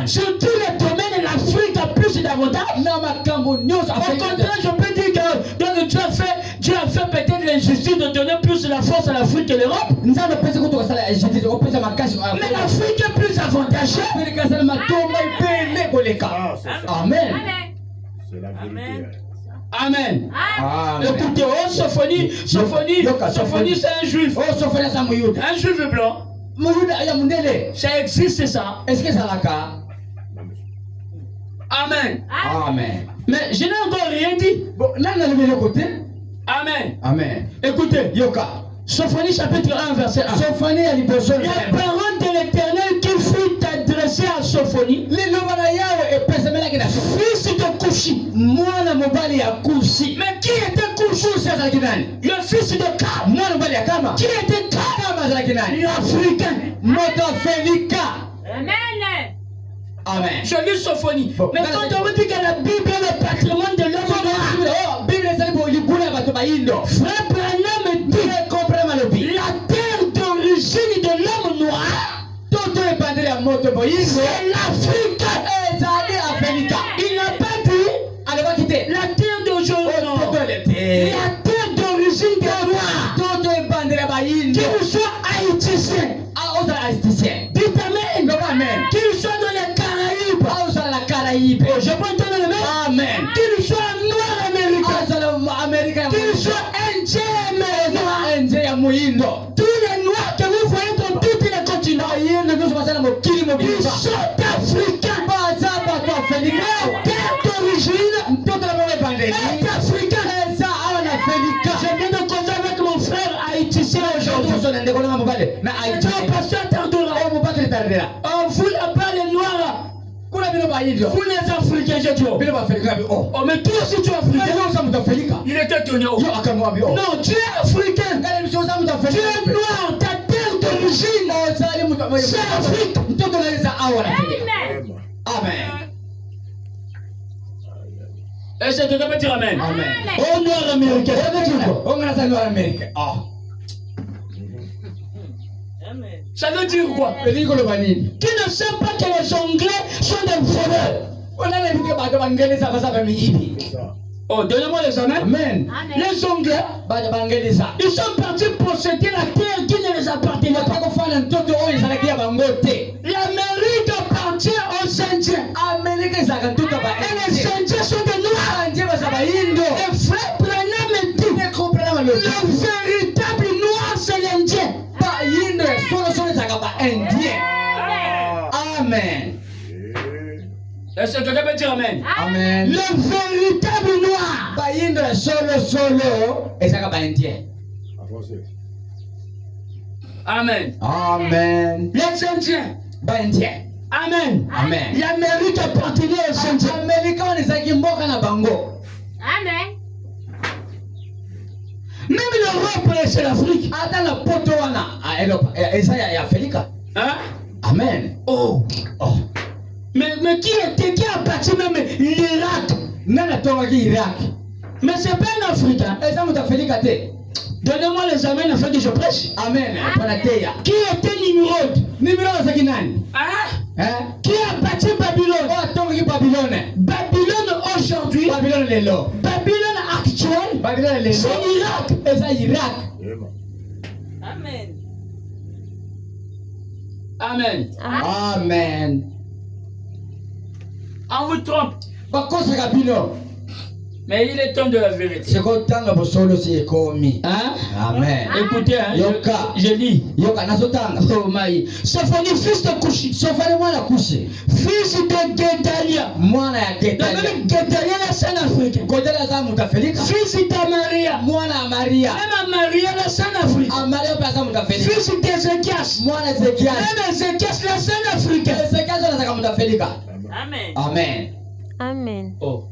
Sur tous les domaines, l'Afrique a plus d'avantages. Au contraire, je peux dire que donc, Dieu a fait peut-être l'injustice de donner plus de la force à l'Afrique que l'Europe. Mais l'Afrique est plus avantagée. Amen. C'est la vérité. Amen. Écoutez, Sophonie, c'est un juif. Un juif blanc. Ça existe, ça. Est-ce que ça l'a cas? Amen. Amen. Mais je n'ai encore rien dit. Amen. Amen. Écoutez, Yoka. Sophonie chapitre 1, verset 1. Sophonie a liboso. La parole de l'Éternel qui fut adressée à Sophonie, fils de Kushi. Mwana mobali ya Kushi. Mais qui était Kushi? Le fils de Kam. Mwana mobali ya Kama. Qui était Kam? Kama azalaki nani? L'Africain. Moto Felika. Amen. Amen. Je lis Sophonie. Bon, Mais quand on vous dit que la Bible est le patrimoine de l'homme noir, Bible ezali bolibula ya bato bayindo. Frère Branham dit la terre d'origine de l'homme noir, Toto epandele ya moto boyindo. c'est l'Afrique. Ezali Afrika. Il n'a pas dit Alobaki te. la terre d'aujourd'hui. Toto elete. La terre d'origine des noirs. Toto epandele ya bayindo. Qu'il soit haïtien. Ah, ozala haïtien. Dites amen. Donc amen. Qu'il soit dans les Caraïbes. Ah, ozala la Caraïbe. Je peux entendre le même. Amen. Qu'il soit noir américain. Ah, ozala Amerika ya Qu'il moyindo. soit indien américain. Nje ya moyindo. Tous les noirs que vous voyez dans tous les continents, Bayindo nyonso bazala mokili ils mobimba. sont africains. Baza bato Afrika. La terre d'origine Toto la mama epandeli. est africaine. Eza awa na Afrika. Je viens de causer avec mon frère haïtien aujourd'hui. Toto na ndeko na mobali. Na Haïti. Non, pasteur Tardora. Oh, mobali letardela. Vous là-bas, les noirs, Kuna bino bayindo. vous les Africains, je dis. Bino ba Afrika bi oh. Oh, mais toi aussi tu es africain. Yo sa mutu Afrika. Il était étonné. Oh. Yo akamwa bi oh. Non, tu es africain. Ngale biso sa mutu Tu Afrika. es noir. Ta terre d'origine, Ozali mutu wa c'est Afrique. Toto na eza awa na Afrika. Amen. Amen. Est-ce que quelqu'un peut dire Amen? Amen. Oh, noir américain. On ngana sa noir Amerika. Ah. Amen. Ça veut dire quoi? Eli ko lo banini. Tu ne sais pas que les Anglais sont des voleurs. Ona na bike bato bangeleza basa miyibi. C'est ça. Oh, donnez-moi les Amen. Amen. Amen. Les Anglais, Bato bangeleza. ils sont partis posséder la terre qui ne les appartenait pas. Batako fana ntoto oyo ezalaki ya bango te. L'Amérique appartient aux Indiens. Amerika ezalaka ntoto ba Et les Indiens sont des noirs. Anje baza bayindo. Et frère Branham dit, Ne comprendre ma le logique. véritable noir, c'est l'Indien. Bayindo solo ezalaka ba indien. Amen. Et Est-ce que quelqu'un peut dire Amen? Amen. Le véritable noir. Bayindo solo ezalaka ba indien. en français. Amen. Amen. Les Indiens. Ba indien. Amen. Amen. L'Amérique appartenait aux Indiens. Amerika wana ezalaki mboka na bango. Amen. Même l'Europe, c'est l'Afrique. Ata na poto wana eza ya Afrika. Hein? Amen. Oh. Oh. Mais qui a bâti même l'Irak? Nani atongaki Irak? Mais c'est pas un Africain. Eza moto Afrika te. Donnez-moi les amens afin que je prêche. Amen. Pana teya. Qui était Nimrod? Nimrod azalaki nani? Hein? Hein? Qui a bâti Babylone? Oh, atongaki Babylone. Babylone aujourd'hui, Babylone lelo. Babylone actuelle, Babylone lelo. c'est l'Irak. Eza Irak. Vraiment. Amen. Amen. Amen. On vous trompe. Bakosaka bino. Mais il est temps de la vérité. Sekotanga bosolo si ekomi. Hein? Amen. Écoutez, hein, Yoka. je lis. Yoka nazotanga. Oh my. Sophonie, fils de Kushi, Sofani mwana Kushi. fils de Gedalia. Mwana ya Donc Gedalia. même Gedalia, la scène africaine. Gedalia aza moto Afrika. Fils d'Amaria. Mwana ya Maria. Même Maria, la scène africaine. Maria pe aza moto Afrika. Fils d'Ézéchias. Mwana Ezekiel. Même Ézéchias, la scène africaine. Ezekiel azalaka moto Afrika. Amen. Amen. Amen. Oh.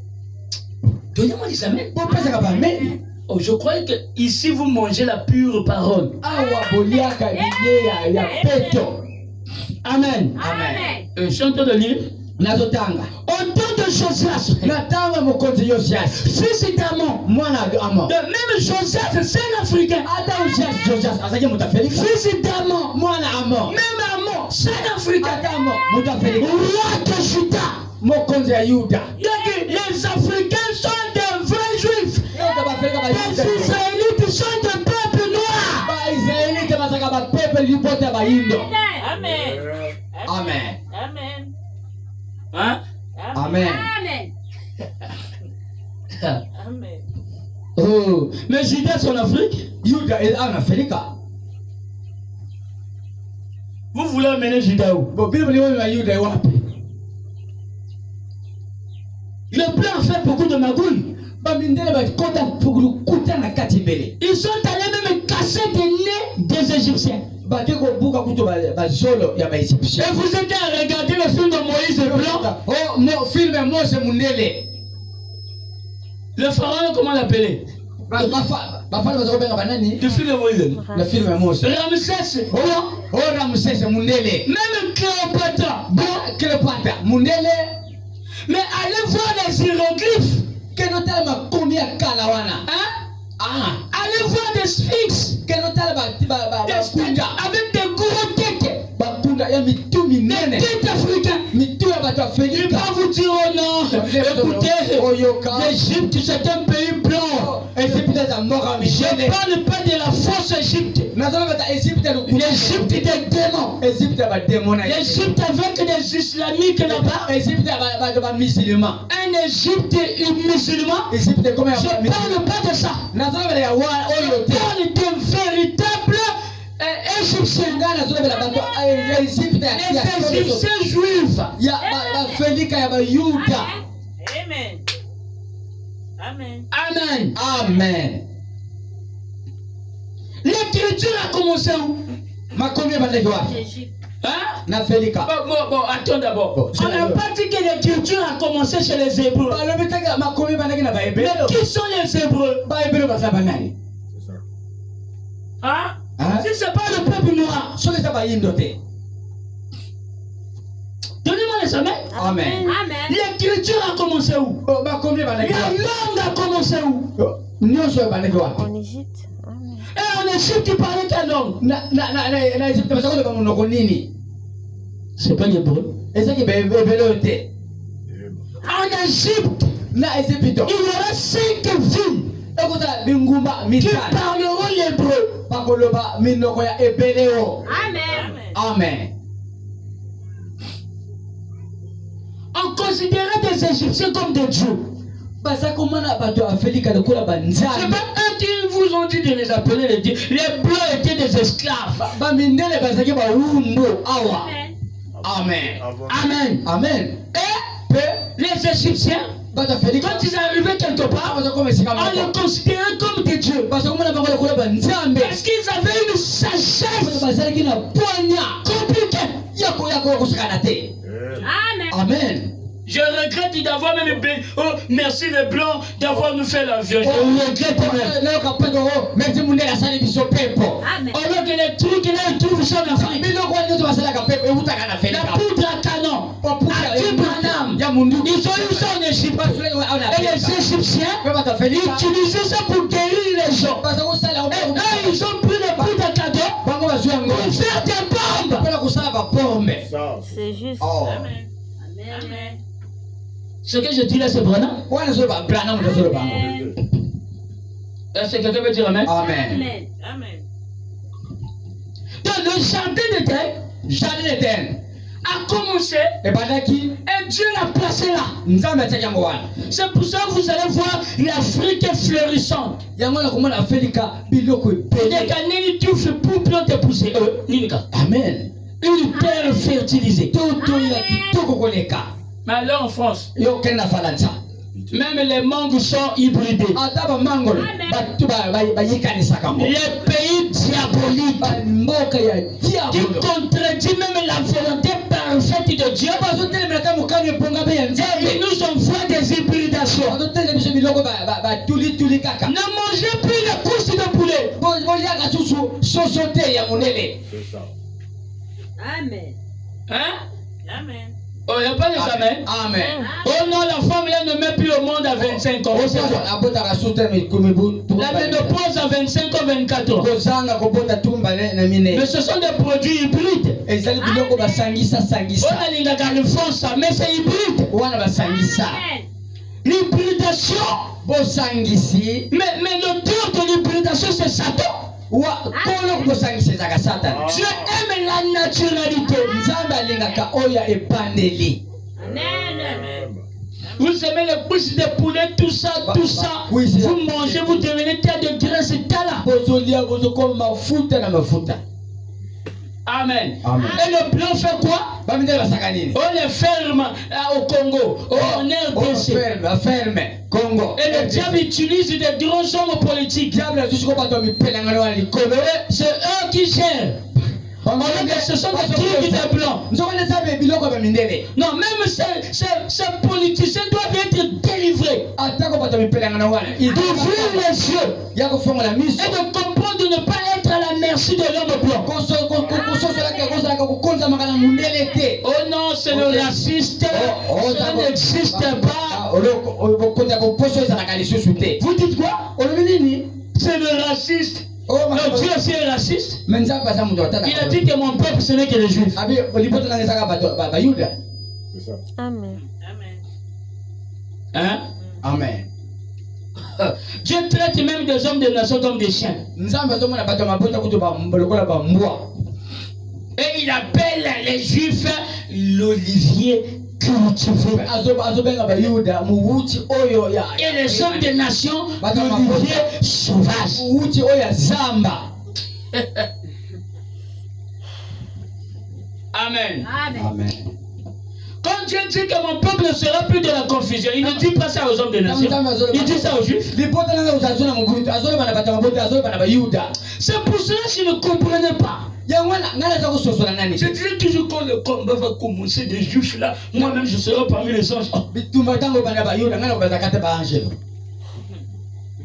Donnez-moi des Amen. Bopesaka bamen. Oh, je croyais que ici vous mangez la pure parole. Awa boliaka bile ya peto. Amen. Amen. Je suis en train de lire. Nazotanga. Au temps de Josias, Na tanga mokonzi Josias. fils d'Amon. Mwana ya Amon. De même Josias, c'est un africain. Ata Josias azalaki moto Afrika. Fils d'Amon. Mwana Amon. Même Amon, c'est un africain. Ata Amon moto Afrika. Roi de Juda. Mokonzi ya Yuda. Donc les Africains sont des vrais juifs. Yoka baafrika ba Les Yuda. Israélites sont des peuples noirs. Ba Israelite bazalaka ba peuple lipoto ya bayindo. Amen. Amen. Amen. Hein? Amen. Amen. Amen. Oh, mais Juda c'est en Afrique. Yuda est en Afrika. Vous voulez amener Juda où? Bo Biblia ni Yuda wapi? Le blanc fait beaucoup de magouilles. Ils sont allés même casser des nez des Égyptiens. Et vous êtes à regarder le film de Moïse Blanc. Le pharaon, comment l'appeler? Le film de Moïse. Ramsès. Même Cléopâtre. Mais allez voir les hiéroglyphes. Hein? Allez voir des sphinx. Des sphinx avec des gros têtes. Des têtes africaines. Il va vous dire oh non. Écoutez, l'Égypte c'est un pays blanc. Je ne parle pas de la fausse Égypte. L'Égypte des démons. L'Égypte avec des islamiques là-bas. Un Égypte musulman. Je ne parle pas de ça. Je parle d'un véritable Égyptien. Les Égyptiens juifs. Amen. Amen. Amen. Amen. L'écriture a commencé où? Égypte. Hein? Bon, attends d'abord. On n'a pas dit que l'écriture a commencé chez les Hébreux. Mais qui sont les Hébreux? C'est ça. Hein? Si ce n'est pas le peuple noir. Donnez-moi les amens. Amen. Amen. L'écriture a commencé où? La langue a commencé où? En Égypte. Amen. Et en Égypte, tu parlais quelle langue? C'est pas l'hébreu. Et ça qui est En Égypte, il y aura 5 villes qui parleront l'hébreu. Amen. Amen. On considérait des Égyptiens comme des dieux. C'est pas eux qui vous ont dit de les appeler les dieux. Les blancs étaient des esclaves. Amen. Amen. Amen. Amen. Et les Égyptiens, quand ils arrivaient quelque part, on les considérait comme des dieux. Parce qu'ils avaient une sagesse compliquée. Amen. Amen. Je regrette d'avoir même oh, merci les blancs d'avoir nous fait l'avion. Je regrette même. Amen. Alors que les trucs là, ils trouvent ça en Afrique. La poudre à canon. À Branham. Ils ont eu ça en Égypte. Et les Égyptiens utilisaient ça pour guérir les gens. Et eux, ils ont pris les poudres à canon pour faire des bombes. C'est juste. Amen. Amen. Ce que je dis là, c'est Branham. Est-ce que quelqu'un veut dire Amen? Amen. Amen. Amen. Donc le jardin d'Éden a commencé et Dieu l'a placé là. C'est pour ça que vous allez voir l'Afrique florissante. Amen. Une terre fertilisée. Mais alors en France, même les mangues sont hybridées. Les pays diaboliques qui contredisent même la volonté parfaite de Dieu. Ils nous envoient des hybridations. Ne mangez plus les courses de poulet. C'est ça. Amen. Hein? Amen. Oh, il n'y a pas de amen. Amen. Oh non, la femme là ne met plus au monde à 25 ans. La ménopause à 25 ans, 24 ans. Mais ce sont des produits hybrides. On a l'ingaka France, mais c'est hybride. Amen. L'hybridation. Mais l'auteur de l'hybridation, c'est Satan. Dieu aime la naturalité. Amen. Vous aimez les bouches de poulet, tout ça. Vous mangez, vous devenez terre de graisse et tala. Amen. Amen. Et le blanc fait quoi? On les ferme au Congo, en RDC. Ferme. Et le diable utilise des grands hommes politiques. C'est eux qui gèrent. Ce sont des trucs des blancs. Non, même ces politiciens doivent être délivrés. D'ouvrir les yeux. Et de comprendre de ne pas être à la merci de l'homme blanc. Oh non, c'est le raciste. Ça n'existe pas. Vous dites quoi? C'est le raciste. Non, Dieu aussi est raciste. Il a dit que mon peuple ce n'est que les juifs. Amen. Hein? Amen. Dieu traite même des hommes des nations comme des chiens. Et il appelle les juifs l'olivier cultivé. Et les hommes des nations l'olivier sauvage. Amen. Amen. Quand Dieu dit que mon peuple ne sera plus de la confusion, il ne dit pas ça aux hommes des nations. Il dit ça aux juifs. C'est pour cela que je ne comprenais pas. Je disais toujours quand le combat va commencer des juifs là, moi-même je serai parmi les anges.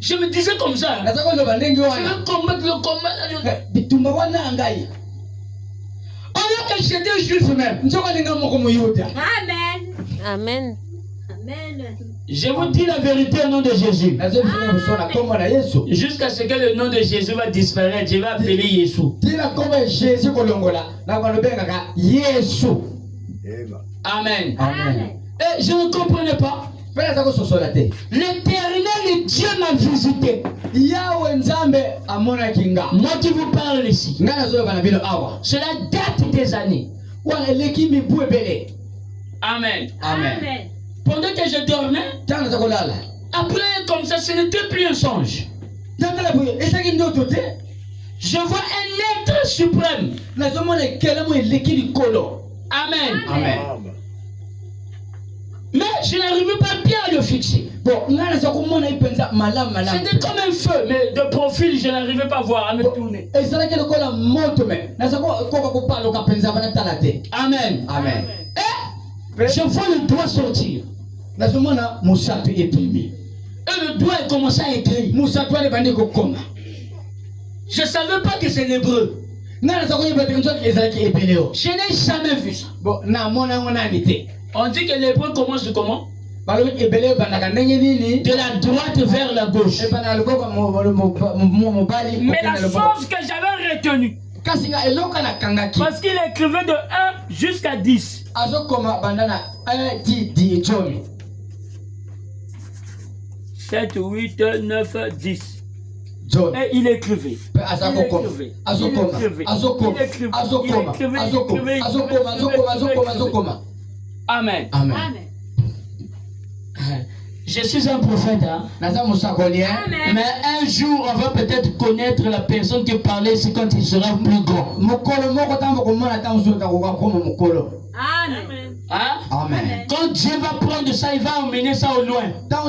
Je me disais comme ça. Je vais combattre le combat. Alors que j'étais juif même. Amen. Amen. Amen. Je vous dis la vérité au nom de Jésus. Jusqu'à ce que le nom de Jésus va disparaître, je vais appeler Jésus. Amen. Amen. Et je ne comprenais pas. L'éternel Dieu m'a visité. Moi qui vous parle ici. Cela date des années. Amen. Amen. Pendant que je dormais, après comme ça, ce n'était plus un songe. Je vois un être suprême. Amen. Amen. Mais je n'arrivais pas bien à le fixer. C'était comme un feu, mais de profil, je n'arrivais pas à voir, à me tourner. Amen. Amen. Et je vois le doigt sortir. Et le doigt a commencé à écrire. Je ne savais pas que c'est l'hébreu. Je n'ai jamais vu ça. On dit que l'hébreu commence de comment? De la droite vers la gauche. Mais la chose que j'avais retenue, parce qu'il écrivait de 1 jusqu'à 10. 7, 8, 9, 10. Et il écrivait. Amen. Amen. Je suis un prophète, hein? Mais un jour, on va peut-être connaître la personne qui parlait ici quand il sera plus grand. Amen. Hein? Amen. Quand Dieu va prendre ça, il va emmener ça au loin. Ah,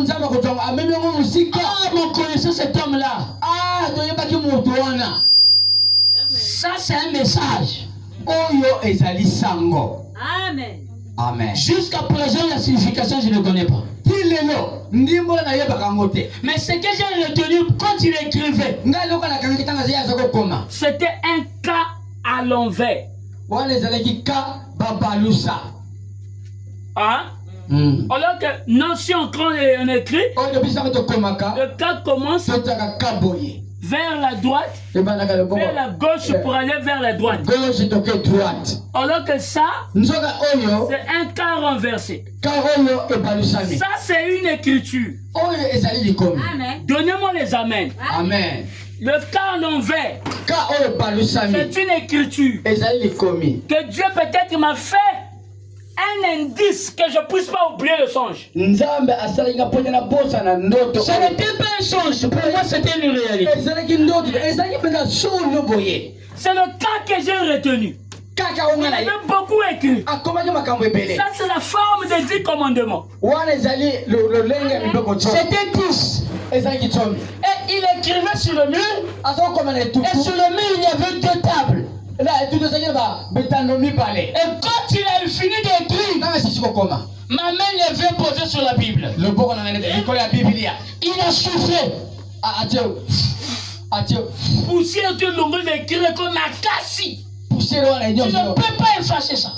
mon connaissant cet homme-là. Ça, c'est un message. Amen. Amen. Jusqu'à présent, la signification, je ne connais pas. Mais ce que j'ai retenu quand il écrivait, c'était un cas à l'envers. Hein? Alors que non, si on écrit, le cas commence vers la droite, vers la gauche pour aller vers la droite. Alors que ça, c'est un cas renversé. Ça, c'est une écriture. Amen. Donnez-moi les amens. Amen. Le cas en envers, c'est une écriture que Dieu peut-être m'a fait un indice que je ne puisse pas oublier le songe. Ce n'était pas un songe, pour moi c'était une réalité. C'est le cas que j'ai retenu. kaka Il ongana avait beaucoup écrit. akomaki makambo ebele Ça, c'est la forme des 10 commandements. wana ezali lolenge mibeko tso C'était 10. ezalaki tsomi Et il écrivait sur le mur. azokoma na Et etutu sur le mur, il y avait 2 tables. na etutu ezalaki na bitando mibale Et quand il a fini d'écrire, nanga sisi kokoma ma main l'avait posée sur la Bible. loboko na ngai likolo ya biblia Il a soufflé. atie Poussière que l'on veut écrire comme un cassis. poussière wana Tu ne enyonso peux pas effacer ça.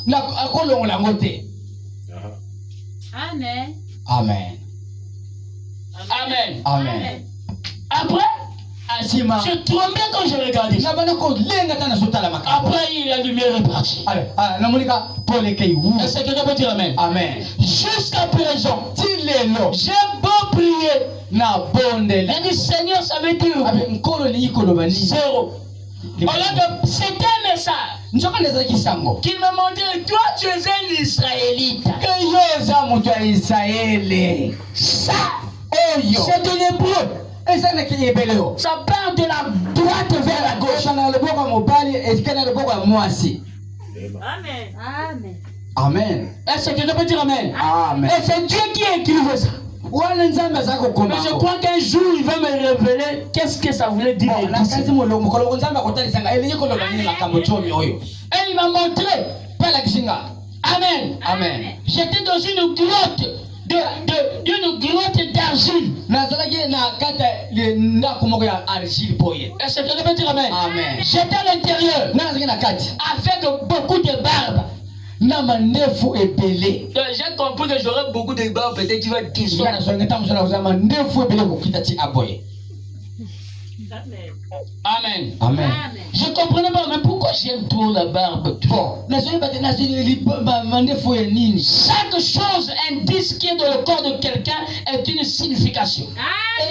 akolongola yango te Amen. amen Amen. amen Après, asima je tremblais quand je regardais ça. na bana kolenga ta na zotala makambo Après, la lumière est partie. ale namonika pole ekei wu Est-ce que quelqu'un peut dire Amen? amen Jusqu'à présent, ti lelo j'ai beau prier. na bondela Et dit Seigneur, ça veut dire abe nkolo lingi koloba nini zéro. C'était un message nzokana ezalaki sango qui me montrait toi, tu es un Israélite. ke yo eza moto ya israele Ça, oyo c'est de l'hébreu. ezalaki ebele yo Ça part de la droite vers la gauche. eza na loboko ya mobali ezika na loboko ya mwasi Amen. Amen. amen Est-ce que quelqu'un peut dire Amen? amen Et c'est Dieu qui a écrit ça. wana nzambe aza kokoma Mais je crois qu'un jour, il va me révéler qu'est-ce que ça voulait dire. nakasi mokolo nzambe akotalisanga elingi koloba nini makambo tsomi oyo Et il m'a montré. mpe alakisinga Amen. amen J'étais dans une grotte d'une grotte d'argile. nazalaki na kati ya ndako moko ya argile boye Est-ce que quelqu'un peut dire Amen? amen J'étais à l'intérieur nga nazalaki na kati avec beaucoup de barbe. na mandefu ebele Donc j'ai compris que j'aurai beaucoup de barbe, peut-être qu'il va nga disparaître. nazalaki ntango mosusu nakozala mandefu ebele kokita ti aboye Amen. Amen. amen Amen. Je comprenais pas, mais pourquoi j'aime trop la barbe? bon nazali bate nazali mandefu ya nini Chaque chose indique qui est dans le corps de quelqu'un est une signification.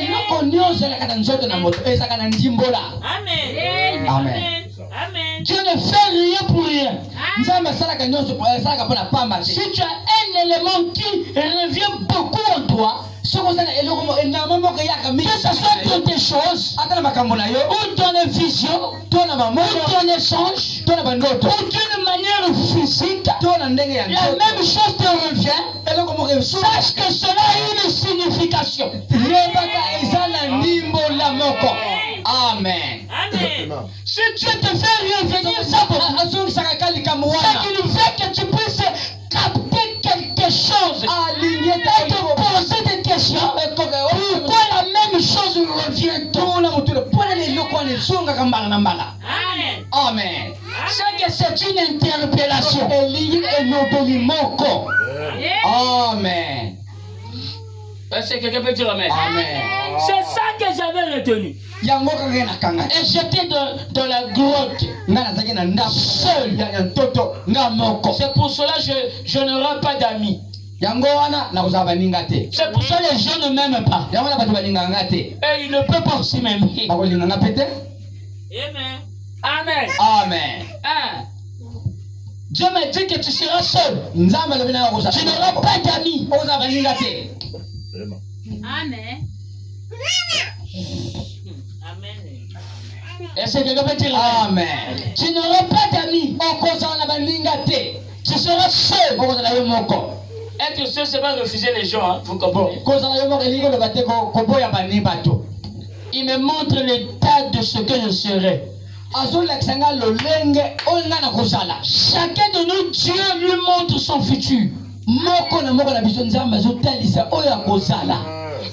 eloko nyonso elaka na nzoto na moto ezalaka na ndimbola Amen. Amen. Amen. Dieu ne fait rien pour rien. nzambe asalaka nyonso asalaka mpo na pamba te Si tu as un élément qui revient beaucoup en toi, soki ozala eloko enama moko eyaka mingi que ce soit dans tes choses, ata na makambo na yo ou dans les visions, to na ou bamono dans les songes, to na bandoto ou d'une manière physique, to na ndenge ya la même nzoto chose te revient. eloko moko Sache que cela a une signification. yebaka eza na ndimbola moko amen Amen. Si Dieu te fait revenir ça, azongisaka ka likambo c'est wana qu'il veut que tu puisses capter quelque chose alingi et te poser des questions. Pourquoi la même chose revient tuna motuna mpona na eloko wana ezongaka mbala na mbala Amen. amen C'est que c'est une interpellation. elingi enobeli moko amen Est-ce que quelqu'un peut dire Amen? amen C'est ça que j'avais retenu. yango kaka ye nakanga Et j'étais dans la grotte. nga nazalaki na ndako Seul. ya ntoto nga moko C'est pour cela que je n'aurai pas d'amis. yango wana nakozala baninga te C'est pour ça que les gens ne m'aiment pas. yango wana bato balingaka nga te Et ils ne peuvent pas aussi m'aimer. bakolinga nga pe te Amen. Amen. amen Hein? Dieu m'a dit que tu seras seul. nzambe alobi nanga kozala Tu n'auras pas d'amis. okozala baninga te Amen. Amen. Est-ce que quelqu'un peut dire Amen? amen Tu n'auras pas d'amis. okozala na baninga te Tu seras seul. okozala yo moko Être seul, c'est pas refuser les gens. Hein? Vous comprenez? kozala yo moko elingi koloba te koboya bani bato Il me montre l'état de ce que je serai. azolakisa nga lolenge oyo nga na kozala Chacun de nous, Dieu lui montre son futur. moko na moko na biso nzambe azotalisa oyo akozala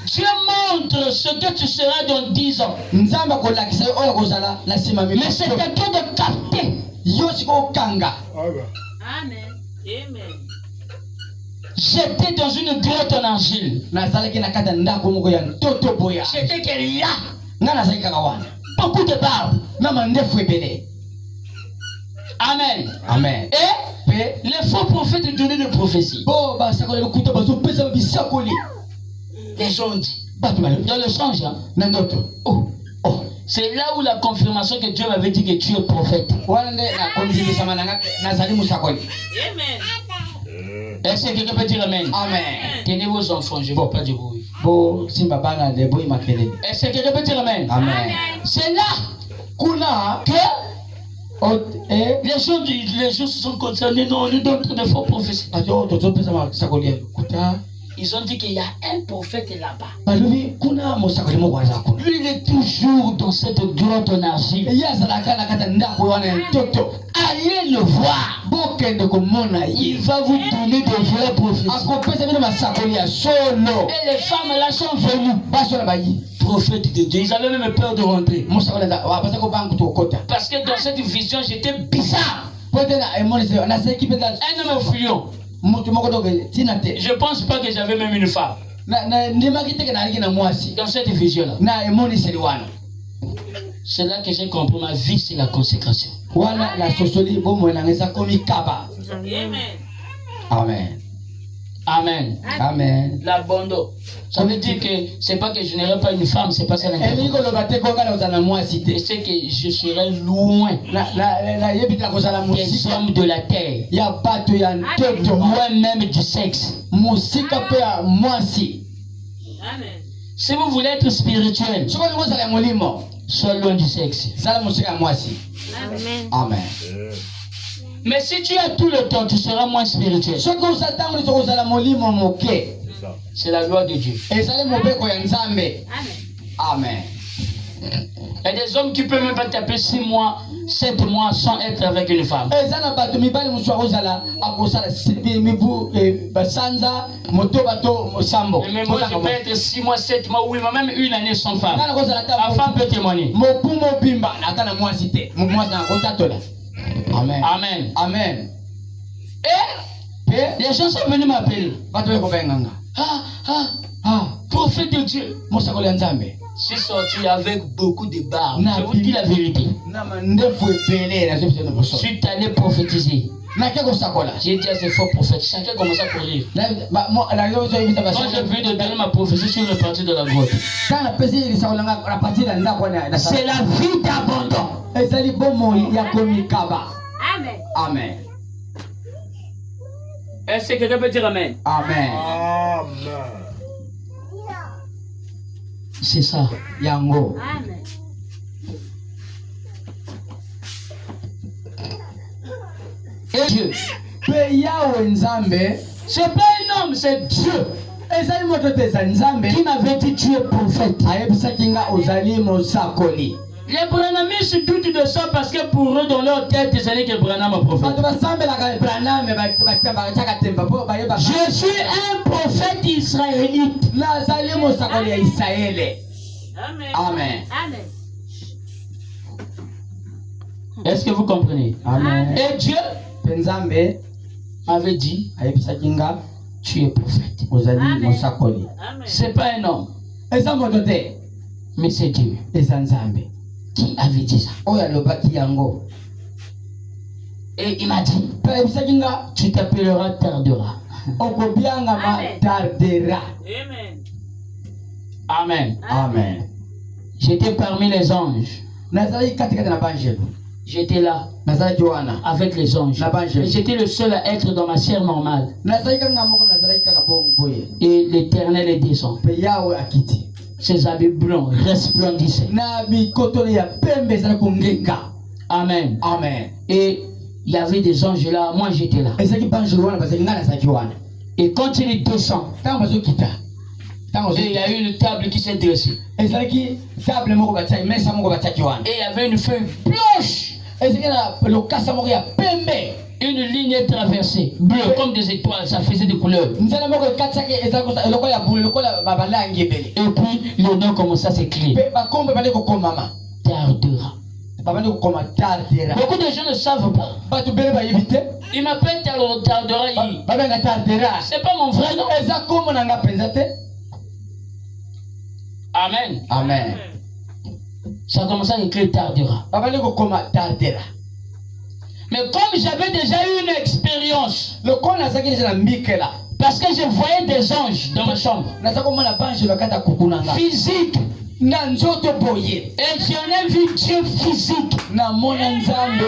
Dieu montre ce que tu seras dans 10 ans. nzambe akolakisa yo oyo akozala na nsima Mais c'est à toi de capter. yo sika okanga Amen. Amen. J'étais dans une grotte en argile. nazalaki na kati ya ndako moko ya ntoto boya J'étais que là. nga nazalaki kaka wana Beaucoup de barbe. na mandefu ebele Amen. amen Et mpe les faux prophètes donnaient des prophéties. po basakoli lokuta bazopesa bisakoli Les ont dit. bato balobi Dans le songe, hein? na ndoto Oh. oh C'est là où la confirmation que Dieu m'avait dit que tu es prophète. wana nde nakomizimisama nanga nazali mosakoli Amen. Est-ce que quelqu'un peut dire Amen? amen Tenez vos enfants, je ne veux pas dire oui. bosimba bana de boyi makelele Est-ce que quelqu'un peut dire Amen? amen C'est là kuna que Les gens se sont concernés. Non, on est dans de faux prophéties. Ils ont dit qu'il y a un prophète là-bas. Lui, il est toujours dans cette grotte en argile. Allez le voir. Il va vous donner de vraies prophéties. Et les femmes là sont venues. Prophète de Dieu. Ils avaient même peur de rentrer. Parce que dans cette vision, j'étais bizarre. Un homme fuyant. Je pense pas que j'avais même une femme. Dans cette vision-là. C'est là que j'ai compris ma vie, c'est la consécration. Amen. Amen. Amen. L'abandon. Ça veut dire que c'est pas que je n'aurai pas une femme, c'est pas ça l'interprétation. C'est que je serai loin des hommes de la terre. Moi-même du sexe. Amen. Si vous voulez être spirituel, sois loin du sexe. Amen. Amen. Mais si tu as tout le temps, tu seras moins spirituel. C'est la loi de Dieu. Amen. Il y a des hommes qui peuvent même pas taper 6 mois, 7 mois sans être avec une femme. Mais même moi, je peux être 6 mois, 7 mois, oui, mais même une année sans femme. La femme peut témoigner. Amen. Amen. Amen. Et les gens sont venus m'appeler. Prophète de Dieu. Je suis sorti avec beaucoup de barbe. Je vous dis la vérité. Je suis allé prophétiser. J'ai dit à ces faux prophètes, chacun commence à courir. Quand j'ai vu de donner ma prophétie sur le parti de la grotte. C'est la vie d'abandon. Amen. Amen. Est-ce que quelqu'un peut dire Amen? Amen. C'est ça. Yango. Amen. Et Dieu. C'est pas un homme, c'est Dieu. Qui m'avait dit tu es prophète. Les Branhamistes doutent de ça parce que pour eux, dans leur tête, ils savent que Branham est prophète. Je suis un prophète israélite. Amen. Amen. Amen. Est-ce que vous comprenez? Amen. Et Dieu m'avait dit tu es prophète. Amen. C'est pas un homme, mais c'est Dieu qui avait dit ça. Et il m'a dit tu t'appelleras Tardera. Amen. Amen. Amen. J'étais parmi les anges. J'étais là avec les anges. Et j'étais le seul à être dans ma chair normale. Et l'Éternel est descendu. Ses habits blancs resplendissaient. Amen. Amen. Et il y avait des anges là. Moi j'étais là. Et quand il descend, et il y a eu une table qui s'est dressée. Et il y avait une feuille blanche. Une ligne traversée, bleue comme des étoiles, ça faisait des couleurs. Et puis le nom commença à s'écrire. Tardera. Beaucoup de gens ne savent pas. Il m'appelle Tardera. C'est pas mon vrai nom. Amen. Amen. Ça a commencé à écrire Tardera. Mais comme j'avais déjà eu une expérience, parce que je voyais des anges dans ma chambre, physique, et j'en ai vu Dieu physique. Amen. Amen.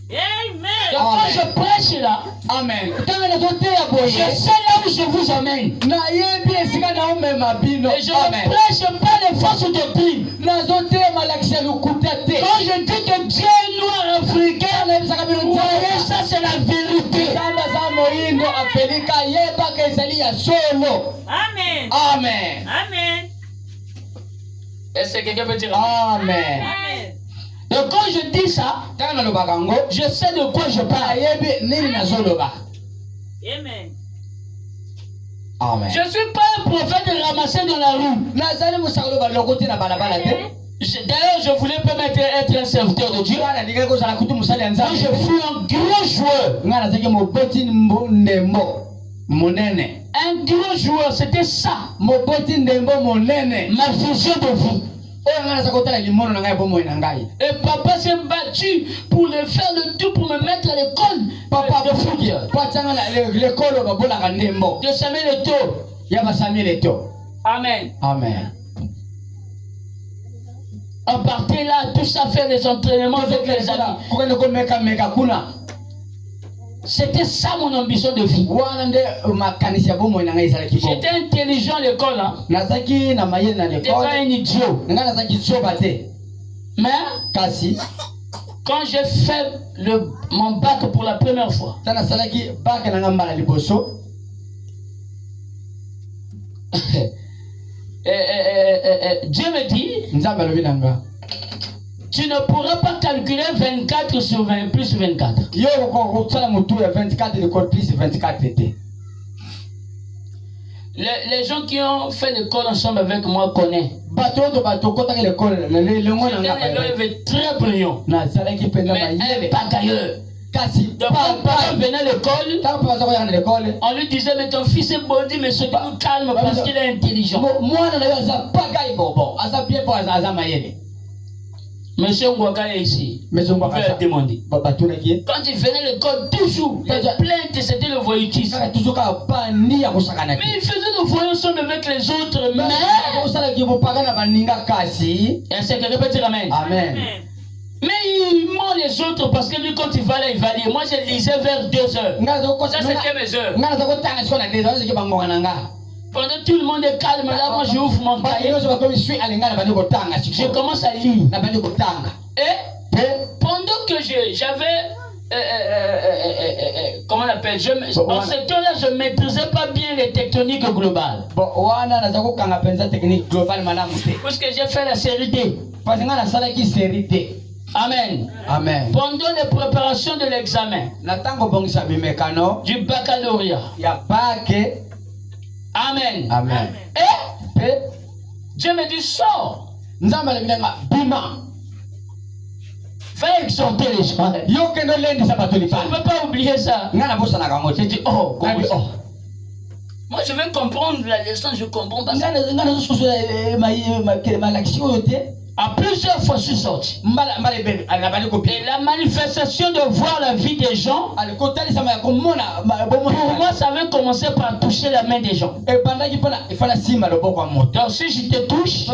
Amen. Et quand je prêche là, Amen. je sais là où je vous emmène. Et je ne prêche pas les fausses doctrines. Quand je dis que Dieu est noir africain, voyez, ça c'est la vérité. Amen. Amen. Amen. Est-ce que quelqu'un peut dire Amen. Amen. Et quand je dis ça, je sais de quoi je parle. Amen. Amen. Je ne suis pas un prophète ramassé dans la rue. D'ailleurs, je voulais pas être un serviteur de Dieu. Moi, je fus un gros joueur. Un gros joueur, c'était ça. Ma vision de vie. Et papa s'est battu pour le faire le tout pour me mettre à l'école de football. De Samuel Eto'o. Amen. Amen. On partait là, tout ça, faire les entraînements avec les amis. C'était ça mon ambition de vie. J'étais intelligent à l'école. Hein. J'étais pas un idiot. Mais quand j'ai fait mon bac pour la première fois, Dieu me dit, tu ne pourras pas calculer 24 sur 20 plus 24. Les gens qui ont fait l'école ensemble avec moi connaissent. J'étais un élève très brillant, mais un bagailleur. Donc quand papa venait à l'école, on lui disait mais ton fils est bondé, mais ce qui nous calme parce qu'il est intelligent. Monsieur Ngwaka est ici. Il veut demander. Quand il venait à l'école, toujours, les plaintes, c'était le voyoutisme. Mais il faisait le voyou ensemble avec les autres. Mais est-ce que quelqu'un peut dire Amen? Amen. Mais il ment les autres parce que lui, quand il va là, il va lire. Moi, je lisais vers 2 heures. Ça, c'était mes heures. Pendant tout le monde est calme, là, moi, je ouvre mon cahier. Je commence à lire. Et pendant que j'avais... comment on appelle? En ce temps-là, je ne maîtrisais pas bien les tectoniques globales. Parce que j'ai fait la série D. Amen. Amen. Pendant les préparations de l'examen du baccalauréat. Amen. Amen. Et Dieu me dit, sors. Va exhorter les gens. Je ne peux pas oublier ça. J'ai dit, oh, moi je vais comprendre la leçon, je comprends pas ça. À plusieurs fois, je suis sorti. Et la manifestation de voir la vie des gens, pour moi, ça avait commencé par toucher la main des gens. Donc si je te touche,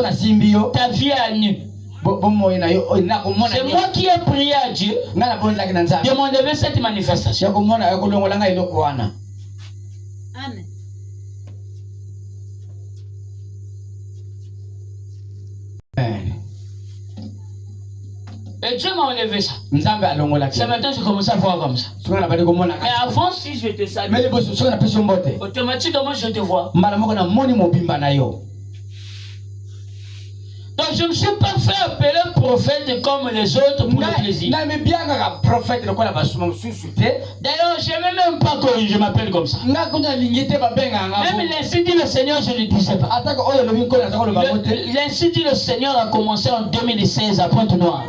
ta vie est à nu. C'est moi qui ai prié à Dieu de m'enlever cette manifestation. Amen. Et Dieu m'a enlevé ça. C'est maintenant que j'ai commencé à voir comme ça. Mais avant, si je te salue, automatiquement je te vois. Donc je ne me suis pas fait appeler prophète comme les autres pour le plaisir. D'ailleurs, je n'aimais même pas que je m'appelle comme ça. Même l'ainsi dit le Seigneur, je ne le disais pas. L'ainsi dit le Seigneur a commencé en 2016 à Pointe-Noire.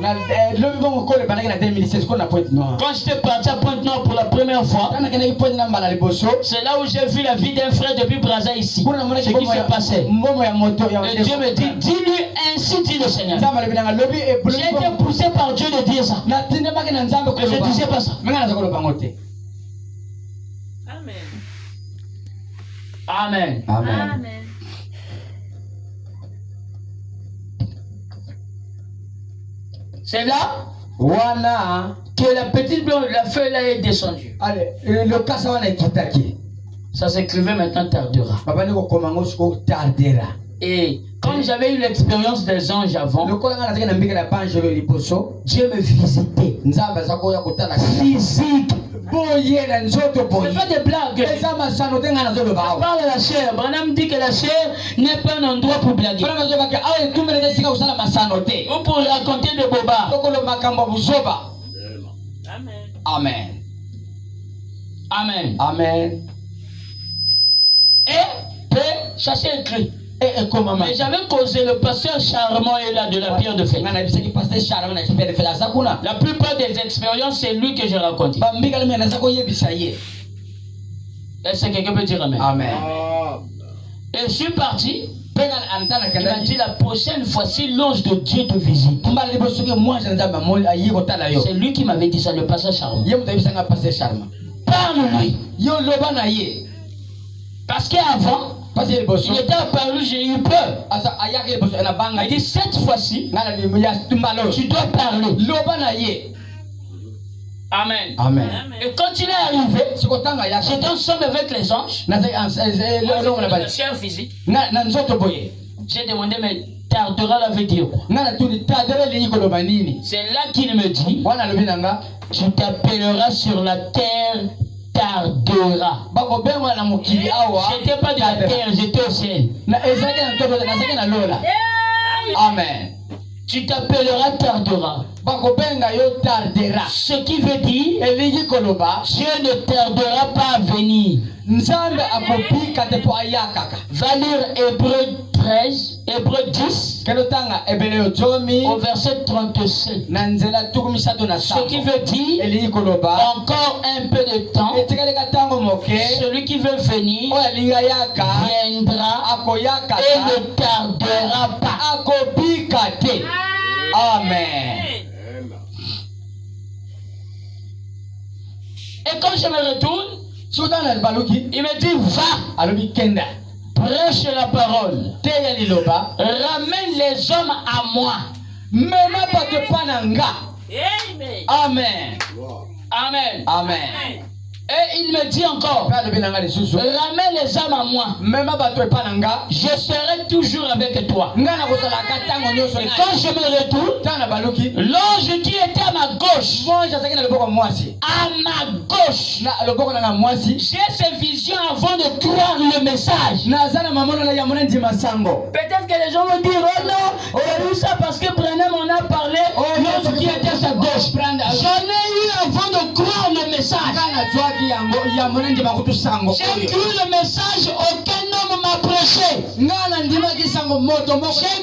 Quand j'étais parti à Pointe-Noire pour la première fois, c'est là où j'ai vu la vie d'un frère depuis Brazza ici. Ce qui s'est passé. Et Dieu me dit, dis-lui ainsi dit le Seigneur. J'ai été poussé par Dieu de dire ça. Mais je ne disais pas ça. Amen. Amen. Amen. C'est là que la petite blanche, la feuille là est descendue. Allez, le cas ça va être Ça s'écrivait maintenant tardera. tardera. Et comme j'avais eu l'expérience des anges avant, Dieu me visitait. Physique. C'est pas des blagues. Je parle de la chair. Branham dit que la chair n'est pas un endroit pour blaguer. Ou pour raconter des bobards. Amen. Amen. Amen. Et ça c'est écrit. Mais j'avais causé le pasteur charmant et là de la pierre de fête. La plupart des expériences, c'est lui que j'ai raconté. Est-ce que quelqu'un peut dire amen? Amen. Et je suis parti. Il m'a dit la prochaine fois-ci, l'ange de Dieu te visite. C'est lui qui m'avait dit ça, le pasteur charmant. Parle-lui. Parce qu'avant, il était apparu, j'ai eu peur. Il dit cette fois-ci, tu dois parler. Amen. Amen. Et quand il est arrivé, j'étais ensemble avec les anges. La chair physique. J'ai demandé, mais tardera la veut dire quoi? C'est là qu'il me dit, tu t'appelleras sur la terre. Tardera. J'étais pas de la terre, j'étais au ciel. Amen. Tu t'appelleras tardera. Ce qui veut dire Dieu ne tardera pas à venir. Va lire Hébreu 13, Hébreu 10 au verset 37. Ce qui veut dire encore un peu de temps. Celui qui veut venir viendra et ne tardera pas. Amen. Et quand je me retourne, il me dit va, prêche la parole, ramène les hommes à moi. Amen. Amen. Amen. Et il me dit encore, ramène les âmes à moi. Je serai toujours avec toi. Et quand je me retourne, l'ange qui était à ma gauche, j'ai ces visions avant de croire le message. Peut-être que les gens vont dire, oh non, j'ai eu ça parce que Branham en a parlé, l'ange qui était à sa gauche. J'en ai eu avant de croire le message. J'ai cru le message, aucun homme m'a prêché. J'ai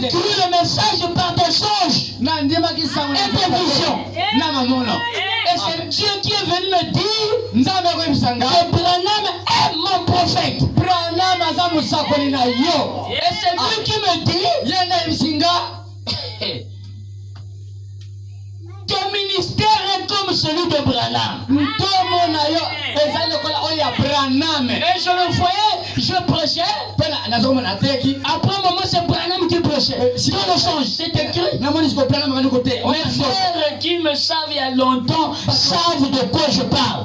cru le message par des songes et des visions. Et c'est Dieu qui est venu me dire que Branham est mon prophète. Et c'est lui qui me dit ton ministère est comme celui de Branham. Et je le voyais, je prêchais. Après un moment, c'est Branham qui prêchait. Dans le songe, c'est écrit. Mes frères qui me savent il y a longtemps savent de quoi je parle.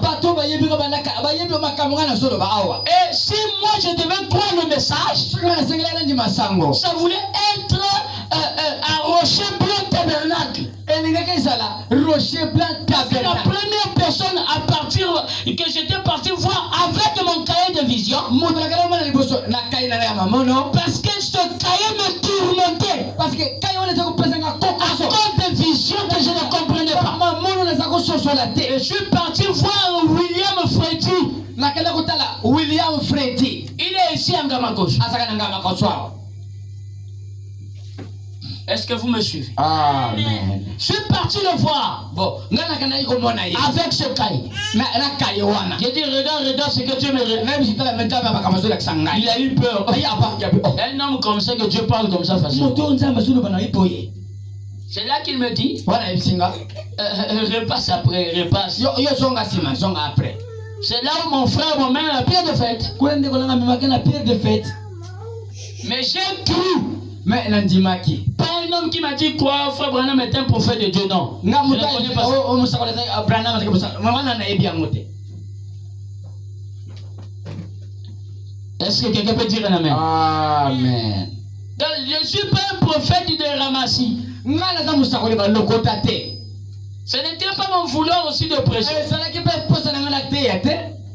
Et si moi je devais prendre le message, ça voulait être un rocher blanc tabernacle. C'est la première personne à partir que j'étais parti voir avec mon cahier de vision. Parce que ce cahier me tourmentait. À cause des visions que je ne comprenais pas. Et je suis parti voir William Freddy. Il est ici en Gama gauche. Est-ce que vous me suivez? Amen. Je suis parti le voir. Bon, avec ce cahier. J'ai dit, regarde ce que Dieu me regarde. Il a eu peur. Un homme comme ça, que Dieu parle comme ça facilement. C'est là qu'il me dit, repasse après, repasse. C'est là où mon frère m'a mis la pierre de fête. Mais j'ai cru Mais nandimaki. Pas un homme qui m'a dit quoi, frère Branham est un prophète de Dieu, non. Je ne connais pas ça. Est-ce que quelqu'un peut dire un amen? Amen. Donc, je ne suis pas un prophète de Ramassi. Ce n'était pas mon vouloir aussi de prêcher.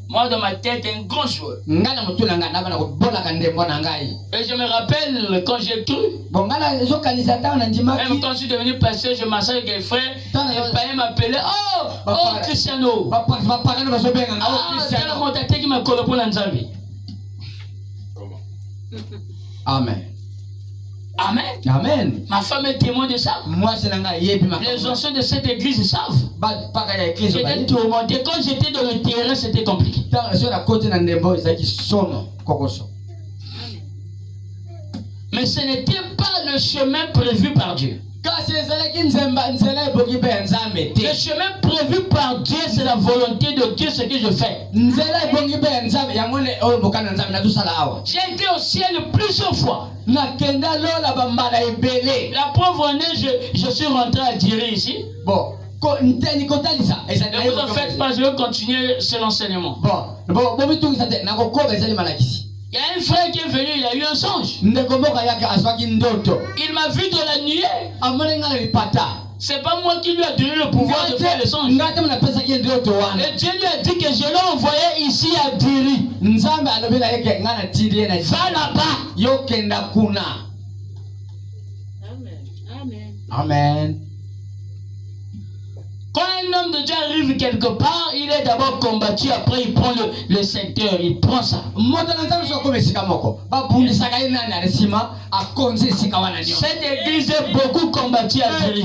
Moi, dans ma tête, un grand joueur. Et je me rappelle quand j'ai cru, même quand je suis devenu pasteur, je m'assois avec des frères. Les païens m'appelaient, oh Cristiano. C'est la montagne qui m'a collé pour l'Anzambi. Amen. Amen. Amen. Ma femme est témoin de ça. Les anciens de cette église savent. J'étais tourmenté. Quand j'étais dans le terrain, c'était compliqué. Mais ce n'était pas le chemin prévu par Dieu. Le chemin prévu par Dieu, c'est la volonté de Dieu, ce que je fais. J'ai été au ciel plusieurs fois. La preuve en est, je suis rentré à Diri ici. Bon. Ne vous en faites pas, je vais continuer ce l'enseignement. Il y a un frère qui est venu, il a eu un songe. Il m'a vu dans la nuit. C'est pas moi qui lui a donné le pouvoir de faire le songe. Et Dieu lui a dit que je l'ai envoyé ici à Diri. Va là-bas. Amen. Amen. Quand un homme de Dieu arrive quelque part, il est d'abord combattu, après il prend le secteur, il prend ça. Cette église est beaucoup combattue à Diri.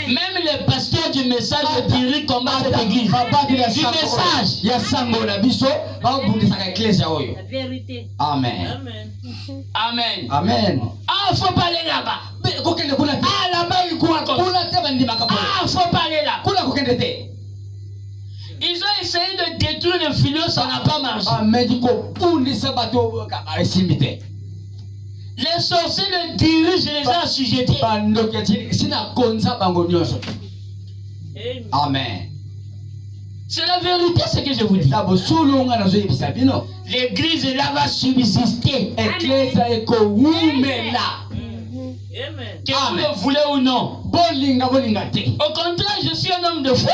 Même les pasteurs du message de Diri combattent cette église. Du message. La vérité. Amen. Amen. Amen. Ah, il faut pas aller là-bas. Ah, là-bas, il court encore. Ah, il faut pas aller là. Ils ont essayé de détruire le filon, ça n'a pas marché. Les sorciers le dirigent, les gens assujettis. Amen. C'est la vérité, ce que je vous dis. L'église là va subsister. Que vous le voulez ou non. Au contraire, je suis un homme de foi.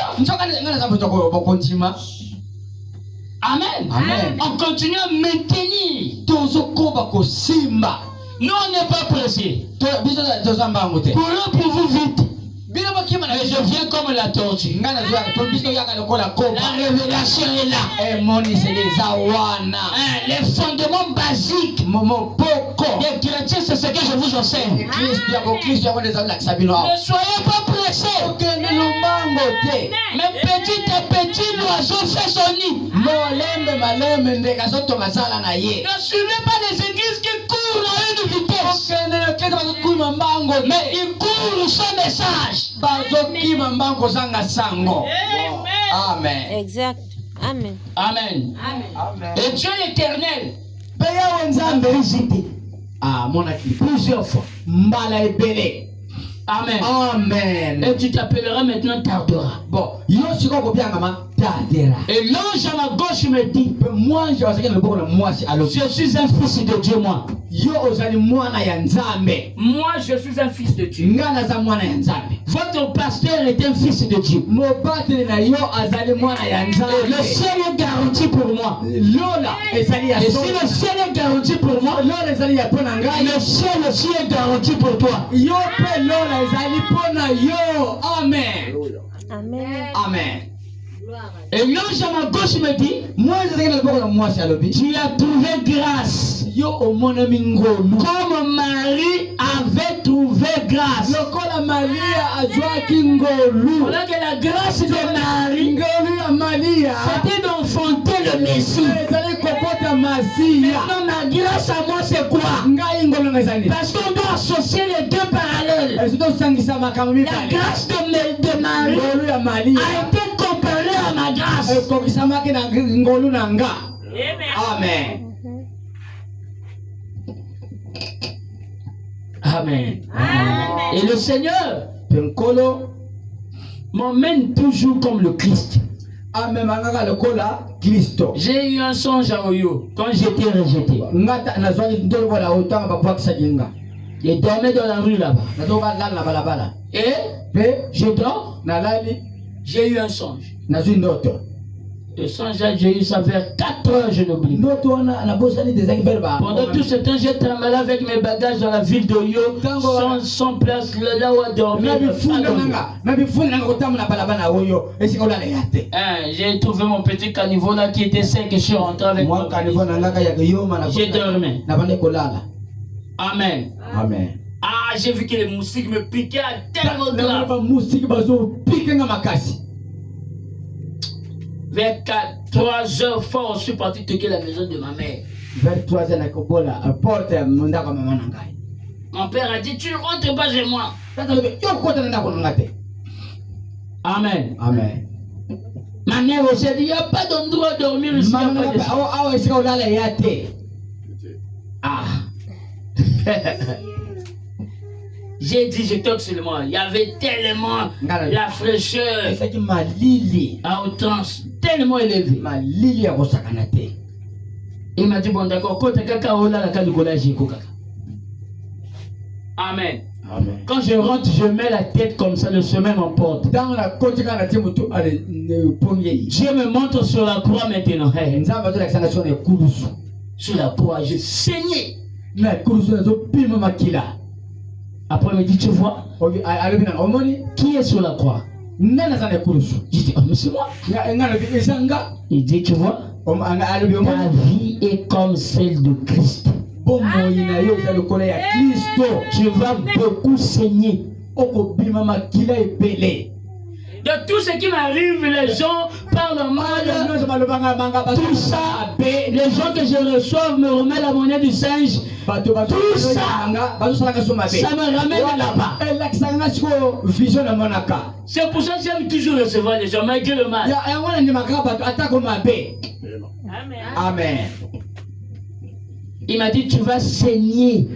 Amen. Amen. On continue à maintenir. Nous, on n'est pas pressés. Pour vous vite. Mais je viens comme la tortue. La révélation est là. Les fondements basiques des chrétiens, c'est ce que je vous enseigne. Ne soyez pas pressés. Mais petit à petit, l'oiseau fait son nid. Ne suivez pas les églises qui courent à une vitesse. Mais ils courent sans message. Amen. Exact. Amen. Amen. Amen. Et Dieu l'éternel Plusieurs fois. Amen. Amen. Et tu t'appelleras maintenant Tardera. Bon, et l'ange à ma gauche me dit, je suis un fils de Dieu, moi. Moi, je suis un fils de Dieu. Votre pasteur est un fils de Dieu. Et le ciel est garanti pour moi. Et si le ciel est garanti pour moi, le ciel aussi est garanti pour toi. Amen. Amen. Amen. Et l'ange à ma gauche me dit, tu as trouvé grâce. Comme Marie avait trouvé grâce. Voilà que la grâce de Marie, c'était d'enfanter le Messie. Maintenant, ma grâce à moi, c'est quoi? Parce qu'on doit associer les deux parallèles. La grâce de Marie a été comparée à ma grâce. Amen. Amen. Amen. Et le Seigneur Penkolo m'emmène toujours comme le Christ. amemangaka lokola Kristo. J'ai eu un songe à Oyo quand j'étais rejeté. Ngata nazwaki ndolobola otanga babwakisa jinga. Je dormais dans la rue là-bas. Nazoka lala na balabala. Et Pe je dors, nalali j'ai eu un songe. nazwi ndoto. Le songe là, j'ai eu ça vers 4 heures, je n'oublie pas. Ndoto wana anabosani dezaki verba. Pendant tout ce temps, j'ai tremblé avec mes bagages dans la ville d'Oyo, sans place là où à dormir. Nabifuna nanga kotambula balabala oyo esika olala yate. J'ai trouvé mon petit caniveau là qui était sec et je suis rentré avec Moi moi. caniveau nanga ya yoma na. J'ai dormi. Na bande kolala. Amen. Amen. Ah, j'ai vu que les moustiques me piquaient à tellement grave. Ba musiki bazo pikenga makasi. Vers 3 heures fort, je suis parti toquer la maison de ma mère. Vers 3 heures na kobola porte munda kwa mama nangai. Mon père a dit, tu ne rentres pas chez moi. Tata lobe yo kota nanda ko ngate. Amen. Amen. Ma mère aussi a dit, il n'y a pas d'endroit à dormir ici. Mama ngapa awa esika olala yate. Ah. J'ai dit, je toque seulement. Il y avait tellement la fraîcheur Esaki malili. à outrance, tellement élevée. Malili ya kosakana te. Il m'a dit, bon d'accord, quand tu as Amen. Amen. Quand je rentre, je mets la tête comme ça, le sommeil m'emporte. Dans la côte kana timutu ale ponye. Dieu me montre sur la croix maintenant. Hey, Nzamba zola kisanga sone kurusu. sur la croix, je saignais. Na kurusu na zo pima makila. Après, il me dit, tu vois, Alobi na omoni qui est sur la croix? nana sana kurusu. Je dis, oh, mais c'est moi. Ngana bi esanga Il dit, tu vois, alobi ta omoni vie est comme celle de Christ. bomo ina yo za lokola ya Kristo. Tu vas beaucoup saigner. Oko bima makila ebele. De tout ce qui m'arrive, les gens parlent mal. Tout ça, les gens que je reçois me remettent la monnaie du singe. Tout ça, ça me ramène là-bas. C'est pour ça que j'aime toujours recevoir les gens, malgré le mal. Amen. Il m'a dit, tu vas saigner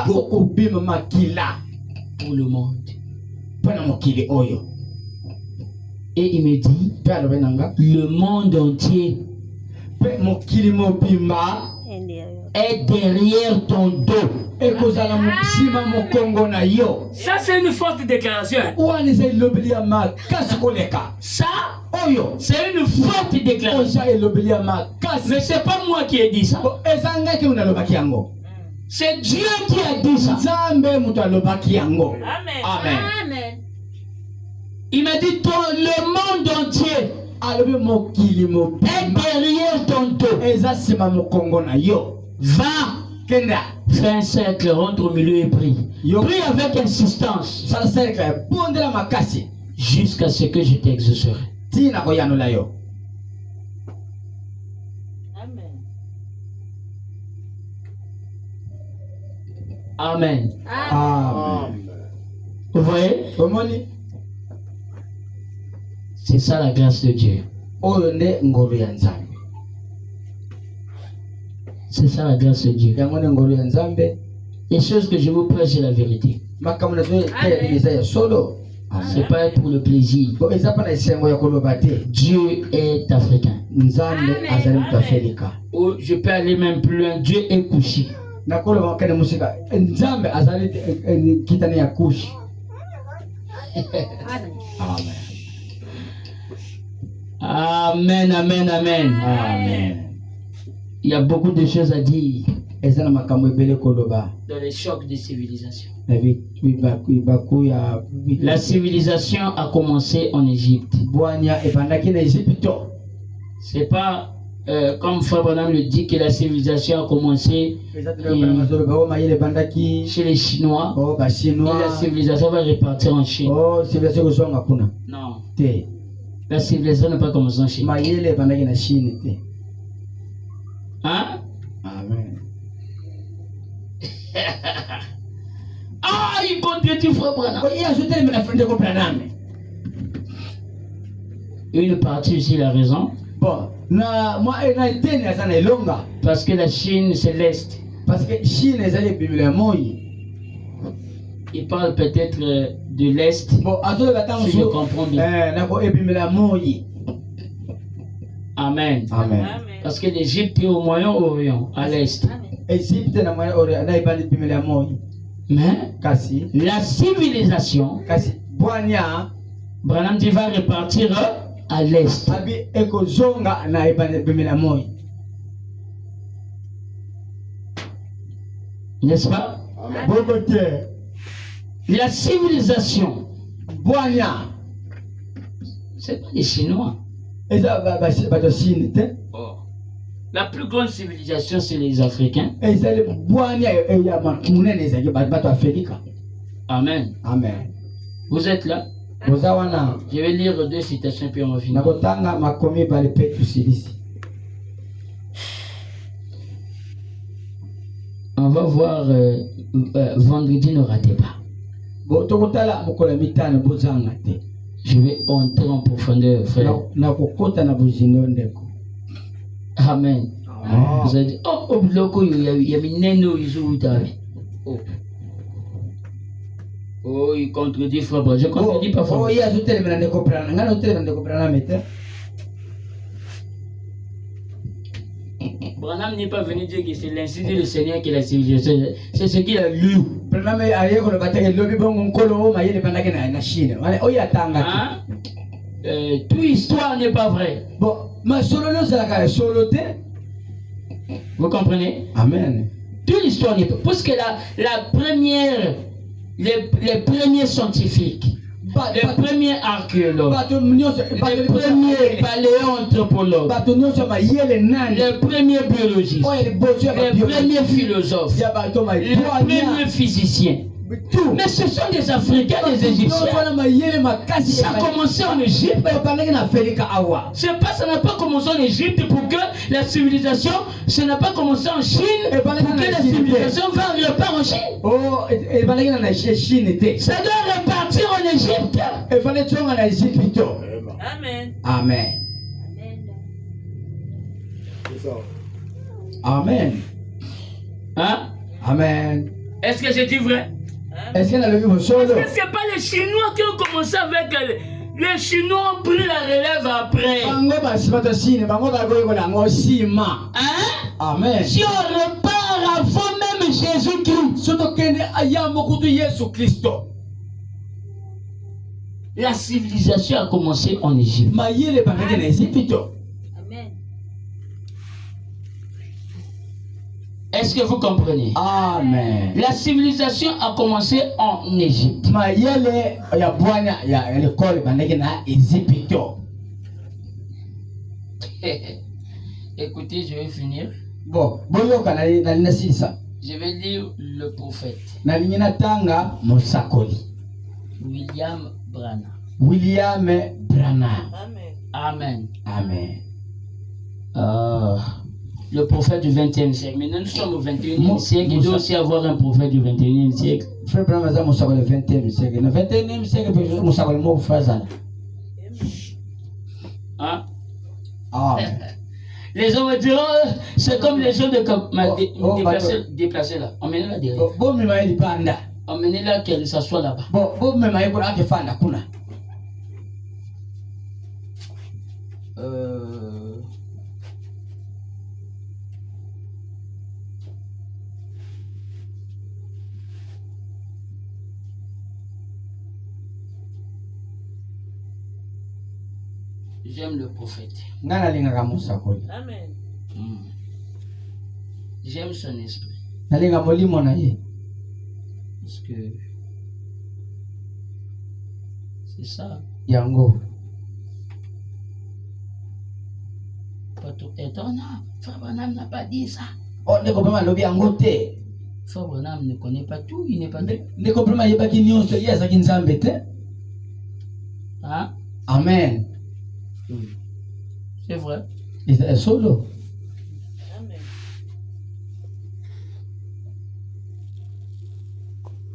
Oko bima makila pour le monde. pana mokili oyo. Et il me dit, le monde entier mokili mobimba est derrière ton dos. ekozala mosima mokongo na yo. Ça, c'est une forte déclaration. Wana eza elobeli ya makasi koleka Ça, oyo. c'est une forte déclaration. Oza elobeli ya makasi. Mais c'est pas moi qui ai dit ça. Eza ngaki unalobaki yango. C'est Dieu qui a dit ça. Nzambe mutu alobaki yango. Amen. Amen. Amen. Il m'a dit, le monde entier alobi mokili est mobimba derrière ton dos. eza nsima mokongo na yo. Va, Kenda fais un cercle, rentre au milieu et prie. Yo. Prie avec insistance sala cercle bondela makasi jusqu'à ce que je t'exaucerai. tina koyanola yo. Amen. Amen. Amen. Vous voyez? Omoni C'est ça la grâce de Dieu. oyo nde ngolu ya Nzambe. C'est ça la grâce de Dieu. Yango nde ngolu ya Nzambe. Les choses que je vous prêche, c'est la vérité. Makambo na zo eza ya solo. C'est pas pour le plaisir. Bo eza pa na esengo ya koloba te. Dieu est africain. Nzambe azali mutu afelika. Oh, je peux aller même plus loin. Dieu est couché. nakoloba kene musika Nzambe azali kitani ya kushi. Amen, Amen. amen, amen. Amen. Il y a beaucoup de choses à dire Eza na makambo ebele koloba. dans les chocs de civilisation. Na bibaku ya La civilisation a commencé en Égypte. bwanya ebandaki na Egypto. C'est pas comme Frère Branham le dit que la civilisation a commencé chez les Chinois Oh ba et Chinois. la civilisation va repartir en Chine. Oh civilisation kozonga kuna. Non, Te. la civilisation n'a pas commencé en Chine. Mayele ebandaki na Chine te. Hein? Amen. Ah, il contredit Frère Branham. Ko iya sote me na frente ko Branham. Une partie aussi la raison. Bon, na moi na tene azana elonga. Parce que la Chine c'est l'Est. Parce que Chine ezali bimela moi. Il parle peut-être de l'Est. Bon, si je comprends bien. Amen. Amen. Parce que l'Égypte est au Moyen-Orient, à l'Est. Mais la civilisation, Branham dit, va repartir à l'Est. N'est-ce pas? La civilisation, c'est pas les Chinois. La plus grande civilisation, c'est les Africains. Amen. Amen. Vous êtes là? Je vais lire 2 citations puis on va finir. On va voir vendredi, ne ratez pas. Je vais entrer en profondeur, frère. Amen. Vous avez dit, oh, loko, il y a mis neno, oh, il contredit frère. Je contredis pas frère. Branham n'est pas venu dire que c'est l'institut du Seigneur qui est la civilisation. C'est ce qu'il a lu. Toute histoire n'est pas vraie. Vous comprenez? Amen. Toute l'histoire n'est pas. Parce que les premiers scientifiques, les premiers archéologues, les premiers paléoanthropologues, les premiers biologistes, les premiers philosophes, les premiers physiciens. Mais ce sont des Africains, des Égyptiens. Ça a commencé en Égypte. Ça n'a pas commencé en Égypte pour que la civilisation, ça n'a pas commencé en Chine pour que la civilisation va repartir en Chine. Ça doit repartir en Égypte. Amen. Amen. Amen. Hein? Amen. Est-ce que j'ai dit vrai? Est-ce que Parce que c'est pas les Chinois qui ont commencé avec les Chinois ont pris la relève après. Hein? Amen. Si on repart avant même Jésus-Christ, la civilisation a commencé en Égypte. Est-ce que vous comprenez? Amen. La civilisation a commencé en Égypte. Écoutez, je vais finir. Bon, je vais lire le prophète William Branham. William Branham. Amen. Amen. Le prophète du 20e siècle. Maintenant, nous sommes au 21e siècle. Il doit aussi avoir un prophète du 21e siècle. Frère Branham, le 20e siècle. Le 21e siècle, nous savons le mot frère. Hein? Amen. Les gens vont dire, oh, c'est comme les gens déplacés là. Emmenez-la derrière. Emmenez-la qu'elle s'assoit là-bas. J'aime le prophète. Amen. J'aime son esprit. Parce que c'est ça. Yango. Pas tout étonnant. Frère Branham n'a pas dit ça. Oh, ne comprends pas le bien côté. Frère Branham ne connaît pas tout. Il n'est pas tout. Ne comprends pas, il n'y a pas qui n'y a ça qui nous embête. Hein? Amen. C'est vrai. Il est solo. Amen.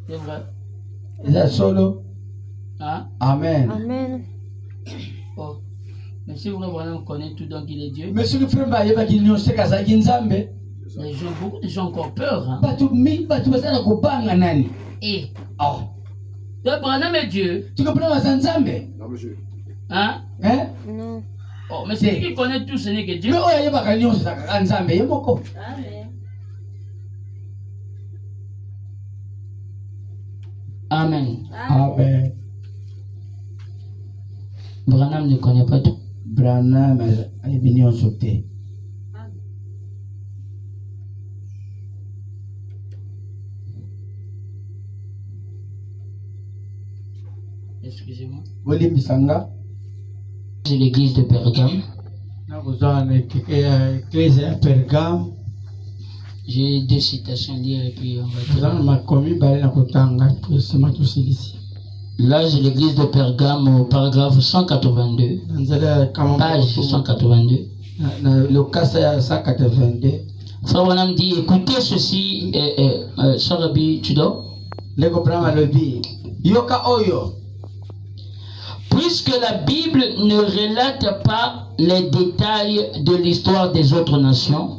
C'est vrai. Il est solo. Hein? Amen. Amen. Oh. Mais si vous Branham connaît tout, donc il est Dieu. Mais si le frère il n'y a pas qui n'y a ça qui nous embête. Beaucoup de gens ont encore peur. Hein. Et Oh. Branham est Dieu. Tu comprends ma Nzambe? Hein? Hein? Non. Oh, mais c'est qui connaît tout, ce n'est que Dieu. Mais oyo yebaka nyonso ezalaka Nzambe ye moko. Amen. Amen. Branham ne connaît pas tout. Branham ayebi nyonso te. Excusez-moi. Bolimbisanga. C'est l'église de Pergame. Nakozwa na église ya Pergame. J'ai deux citations à lire et puis on va Tozana makomi bale na kotanga tosema tosilisi. Là, j'ai l'église de Pergame au paragraphe 182. Page 182. Le cas ya 182. Frère Branham dit, écoutez ceci, Sorabi, tu dors? Lego Branham alobi. Yoka oyo. Puisque la Bible ne relate pas les détails de l'histoire des autres nations,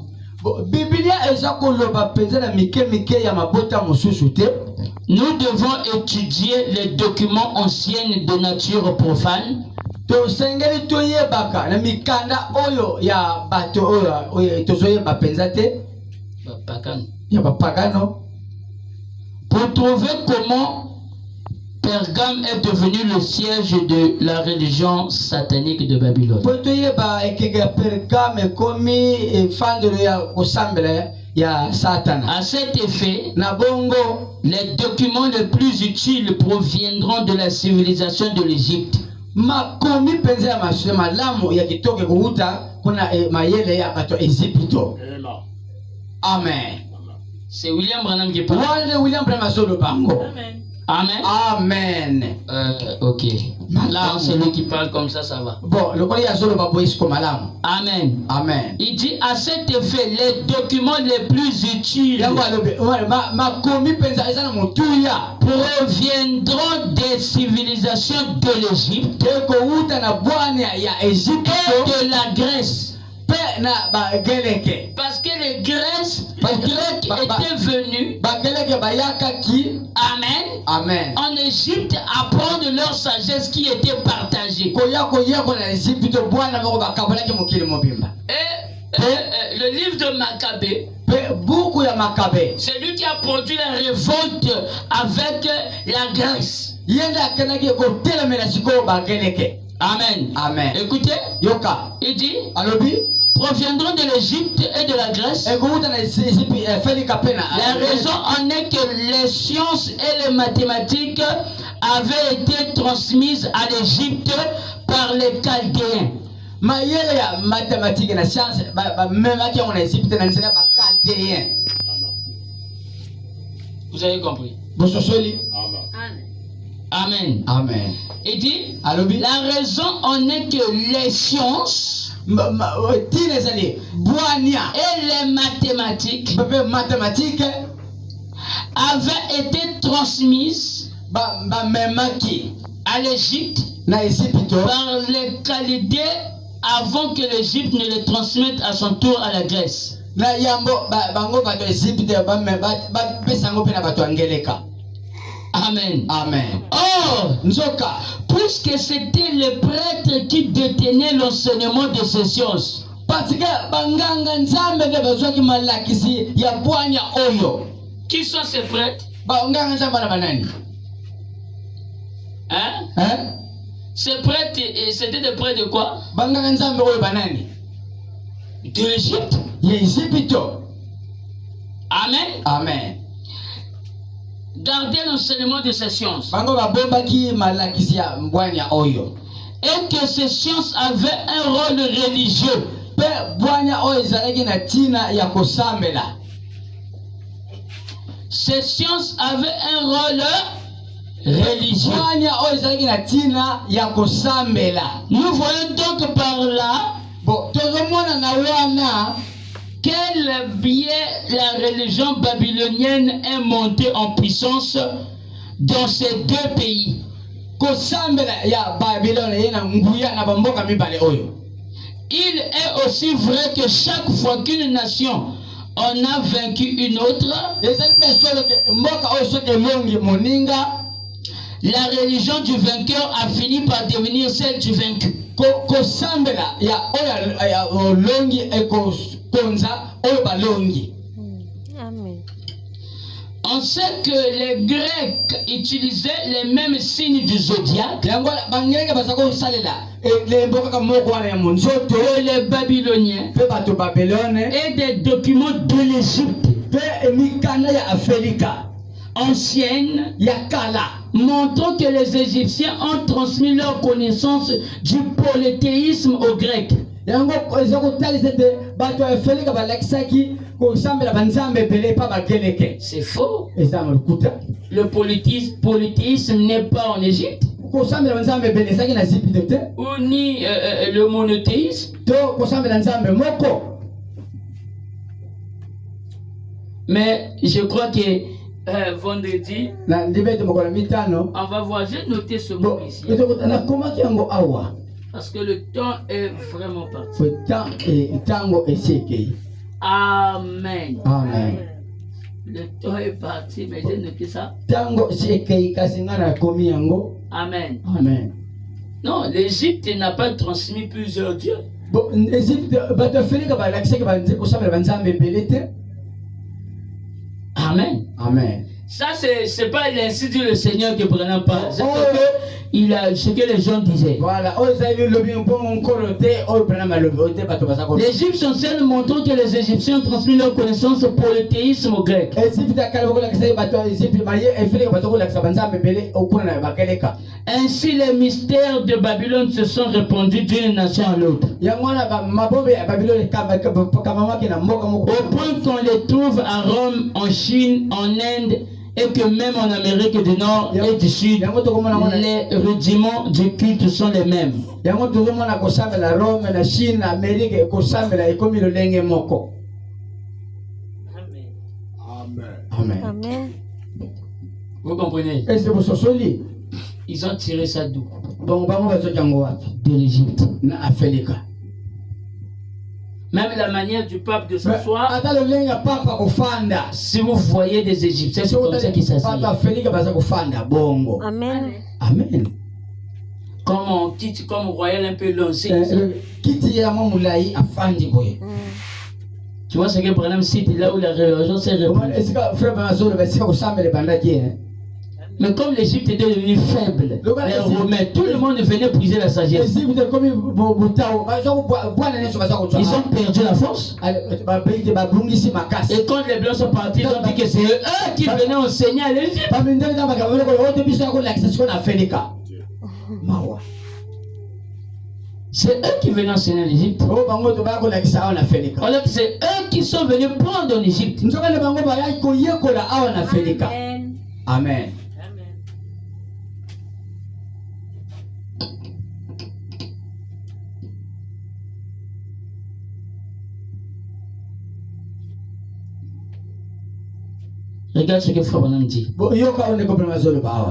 Biblia eza koloba penza na mike ya mabota mosusu te. Nous devons étudier les documents anciens de nature profane. Tosengeli toyebaka na mikanda oyo ya bato oyo tozoyeba penza te. Ya bapagano. Pour trouver comment Pergame est devenu le siège de la religion satanique de Babylone. À cet effet, les documents les plus utiles proviendront de la civilisation de l'Égypte. Amen. C'est William Branham qui parle. Amen. Amen. Ok. Là, c'est lui qui parle comme ça, ça va. Bon, le collègue Azolo Baboïs comme Alam. Amen. Amen. Il dit à cet effet, les documents les plus utiles proviendront des civilisations de l'Égypte et de la Grèce. Parce que les Grecs étaient venus Amen. Amen. En Égypte apprendre leur sagesse qui était partagée. Et le livre de Maccabée, c'est lui qui a produit la révolte avec la Grèce. Amen. Amen. Écoutez, Yoka. Il dit, Alobi, proviendront de l'Égypte et de la Grèce. La raison en est que les sciences et les mathématiques avaient été transmises à l'Égypte par les Chaldéens. Vous avez compris? Amen. Amen. Il dit, Alobi, la raison en est que les sciences et les mathématiques avaient été transmises à l'Égypte par les Chaldéens avant que l'Égypte ne les transmette à son tour à la Grèce. Amen. Amen. Or, puisque c'était les prêtres qui détenaient l'enseignement de ces sciences, qui sont ces prêtres? Hein? Ces prêtres, c'était des prêtres de quoi? De l'Égypte. Amen. Amen. Gardez l'enseignement de ces sciences. Et que ces sciences avaient un rôle religieux. Ces sciences avaient un rôle religieux. Nous voyons donc par là quel biais la religion babylonienne est montée en puissance dans ces deux pays. Il est aussi vrai que chaque fois qu'une nation on a vaincu une autre. La religion du vainqueur a fini par devenir celle du vaincu. Amen. On sait que les Grecs utilisaient les mêmes signes du zodiaque que les Babyloniens et des documents de l'Égypte ancienne, montrant que les Égyptiens ont transmis leur connaissance du polythéisme aux Grecs. C'est faux. Le polythéisme n'est pas en Égypte. Ou ni le monothéisme. Mais je crois que vendredi, on va voir. J'ai noté ce mot ici. Parce que le temps est vraiment parti. Amen. Amen. Le temps est parti, mais j'ai noté ça. Amen. Amen. Non, l'Égypte n'a pas transmis plusieurs dieux. Amen. Amen. Ça, c'est pas l'ainsi dit le Seigneur que Branham parle. C'est ce que les gens disaient. Voilà. L'Égypte ancienne montrant que les Égyptiens ont transmis leur connaissance au polythéisme aux Grecs. Ainsi, les mystères de Babylone se sont répandus d'une nation à l'autre. Au point qu'on les trouve à Rome, en Chine, en Inde, et que même en Amérique du Nord et du Sud, les rudiments du culte sont les mêmes. Amen. Amen. Vous comprenez? Ils ont tiré ça d'où? De l'Égypte. Même la manière du pape de s'asseoir. Si vous voyez des Égyptiens, c'est comme ça qu'ils s'asseyent. Amen. Amen. Comme on quitte comme royal un peu lancé. Tu vois ce que Branham cite là où la religion s'est répandue. Mais comme l'Égypte était devenue faible, les Romains, tout le monde venait briser la sagesse. Ils ont perdu la force. Et quand les Blancs sont partis, ils ont dit que c'est eux qui venaient enseigner à l'Égypte. C'est eux qui venaient enseigner à l'Égypte. Alors c'est eux qui sont venus prendre en Égypte. Amen. Regarde ce que Frère Branham dit.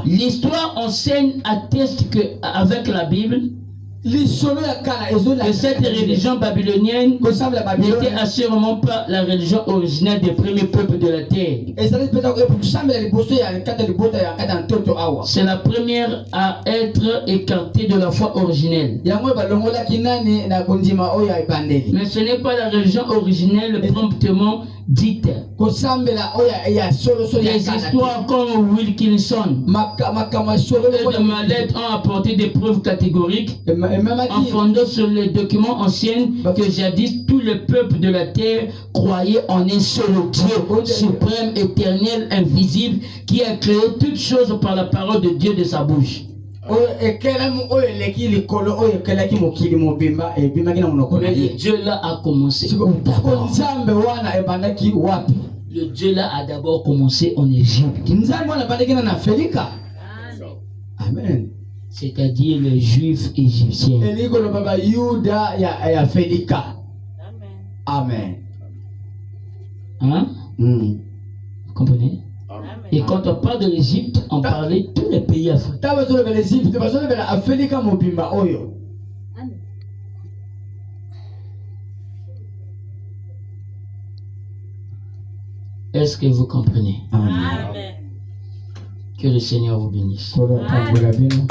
L'histoire enseigne, atteste qu'avec la Bible, que cette religion babylonienne n'était assurément pas la religion originelle des premiers peuples de la terre. C'est la première à être écartée de la foi originelle. Mais ce n'est pas la religion originelle promptement dite. Des histoires comme Wilkinson et de Mallet ont apporté des preuves catégoriques en fondant sur les documents anciens que jadis tous les peuples de la terre croyaient en un seul Dieu suprême, éternel, invisible, qui a créé toutes choses par la parole de Dieu de sa bouche. Mais le Dieu là a commencé. Le Dieu là a d'abord commencé en Égypte. Amen. C'est-à-dire les Juifs égyptiens. Amen. Hein? Vous comprenez? Et quand on parle de l'Égypte, on parlait de tous les pays africains. Est-ce que vous comprenez? Amen. Que le Seigneur vous bénisse. Kolo tambula bino.